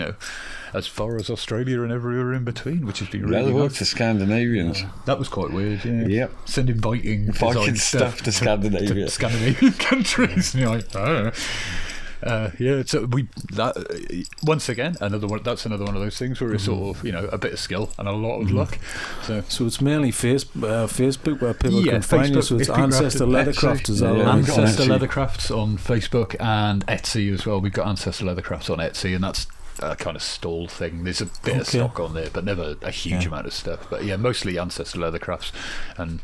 as far as Australia and everywhere in between, which has been really nice. To Scandinavians. That was quite weird, yeah. Yep. Sending Viking stuff to Scandinavia. To Scandinavian countries. And you're like, I don't know. So once again, another one. That's another one of those things where it's sort of, a bit of skill and a lot of luck. So it's mainly Facebook where people can find you. So it's Ancestor Leathercrafts, is that right? Ancestor Leathercrafts on Facebook and Etsy as well. We've got Ancestor Leathercrafts on Etsy, and that's a kind of stall thing. There's a bit of stock on there, but never a huge amount of stuff. But yeah, mostly Ancestor Leathercrafts, and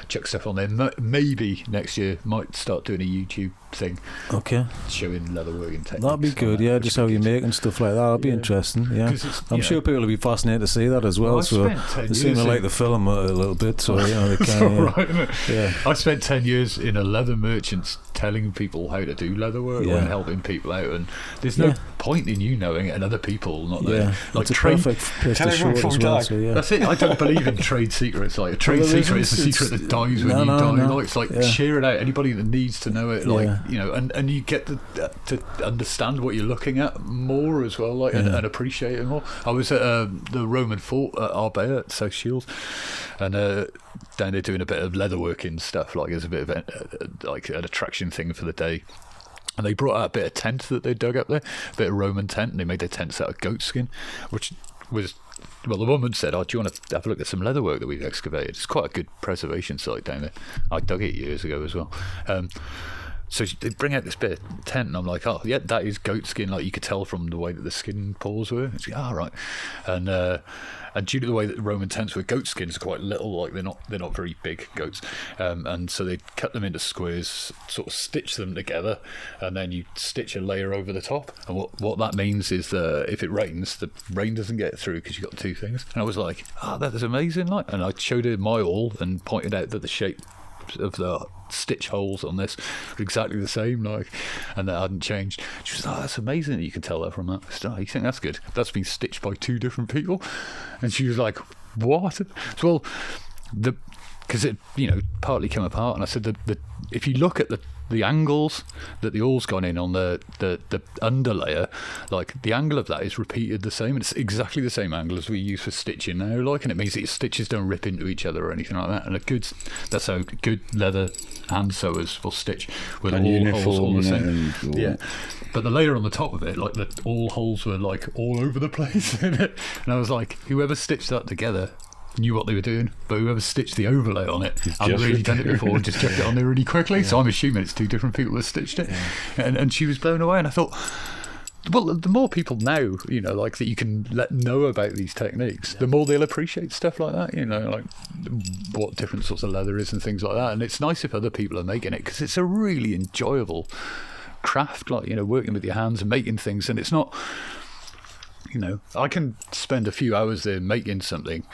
chuck stuff on there. Maybe next year might start doing a YouTube thing. Okay. Showing leatherworking techniques. That'd be good, yeah, just how you make and stuff like that. That'd be interesting, yeah. I'm sure people will be fascinated to see that as well. So they seem to like the film a little bit, so they can. Right, isn't it? Yeah. I spent 10 years in a leather merchant telling people how to do leatherwork and helping people out, and there's no point in you knowing it and other people not knowing. Like it's a perfect place to show it as well. So, that's it. I don't believe in trade secrets. Like a trade secret is a secret that dies when you die. No. Like, it's like share it out. Anybody that needs to know it, like and you get to understand what you're looking at more as well, like and appreciate it more. I was at the Roman fort at Arbea at South Shields, and down there doing a bit of leatherworking stuff, like as a bit of like an attraction thing for the day. And they brought out a bit of tent that they dug up there, a bit of Roman tent, and they made their tents out of goat skin, which was, well, the woman said, "Oh, do you want to have a look at some leatherwork that we've excavated?" It's quite a good preservation site down there. I dug it years ago as well. So they bring out this bit of tent, and I'm like, "Oh, yeah, that is goat skin." Like you could tell from the way that the skin paws were. It's like, right. And due to the way that the Roman tents were, goat skins are quite little, like they're not very big goats, and so they cut them into squares, sort of stitch them together, and then you stitch a layer over the top. And what that means is that if it rains, the rain doesn't get through because you've got two things. And I was like, that is amazing, like. And I showed her my awl and pointed out that the shape of the stitch holes on this were exactly the same, like, and that hadn't changed. She was like, that's amazing that you can tell that from that. I said, you think that's good? That's been stitched by two different people. And she was like, what? So, well, because it partly came apart, and I said that if you look at the angles that the awl's gone in on the underlayer, like the angle of that is repeated the same, and it's exactly the same angle as we use for stitching now, like, and it means that your stitches don't rip into each other or anything like that. And that's how good leather hand sewers will stitch with all holes all the same. Yeah. But the layer on the top of it, like all holes were like all over the place in it, and I was like, whoever stitched that together knew what they were doing, but whoever stitched the overlay on it hadn't really done it before and just chucked it on there really quickly. So I'm assuming it's two different people that stitched it. And she was blown away, and I thought, well, the more people now, like that you can let know about these techniques, the more they'll appreciate stuff like that, like what different sorts of leather is and things like that. And it's nice if other people are making it, because it's a really enjoyable craft, like, working with your hands and making things. And it's not, I can spend a few hours there making something,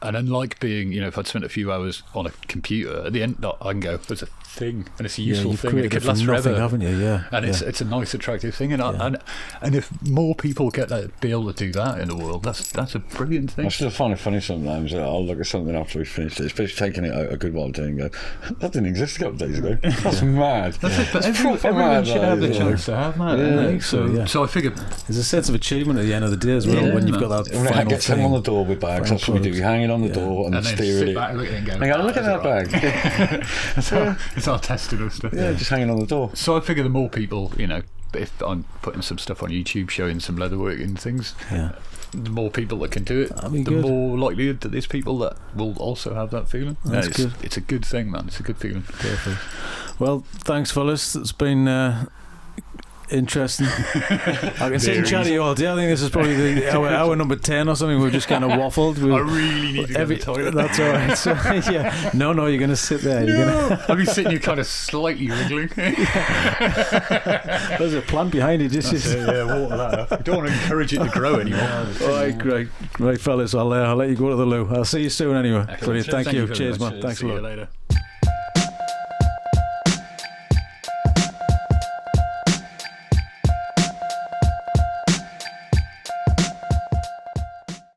and unlike being, if I'd spent a few hours on a computer, at the end I can go, there's a thing, and it's a useful thing, and it could last forever, haven't you? Yeah, and it's a nice, attractive thing, and if more people get that, be able to do that in the world, that's a brilliant thing. I still find it funny sometimes. I'll look at something after we finish it, especially taking it a good while doing, and go, that didn't exist a couple of days ago. That's mad. That's it. But everyone should have the chance to have that. So I figured there's a sense of achievement at the end of the day as well, when you've got that final get thing on the door with bags. That's what we do. We hang it on the door and steer it. Back, look at it and go, look at that bag. It's our tested us stuff. Yeah, just hanging on the door. So I figure the more people, if I'm putting some stuff on YouTube showing some leatherworking things, the more people that can do it, the more likely that there's people that will also have that feeling. That's good. It's a good thing, man. It's a good feeling. Perfect. Well, thanks, fellas. It's been interesting. I can sit and chat to you all day. I think this is probably hour number 10 or something. We've just kind of waffled. I really need to go to the toilet. That's all right. So, no, you're going to sit there. I'll be sitting here kind of slightly wriggling. There's a plant behind it. Water that up. You don't want to encourage it to grow anymore. All right, great. Right, fellas, I'll let you go to the loo. I'll see you soon anyway. Brilliant. Thank you. Cheers, man. Thanks a lot. See you later.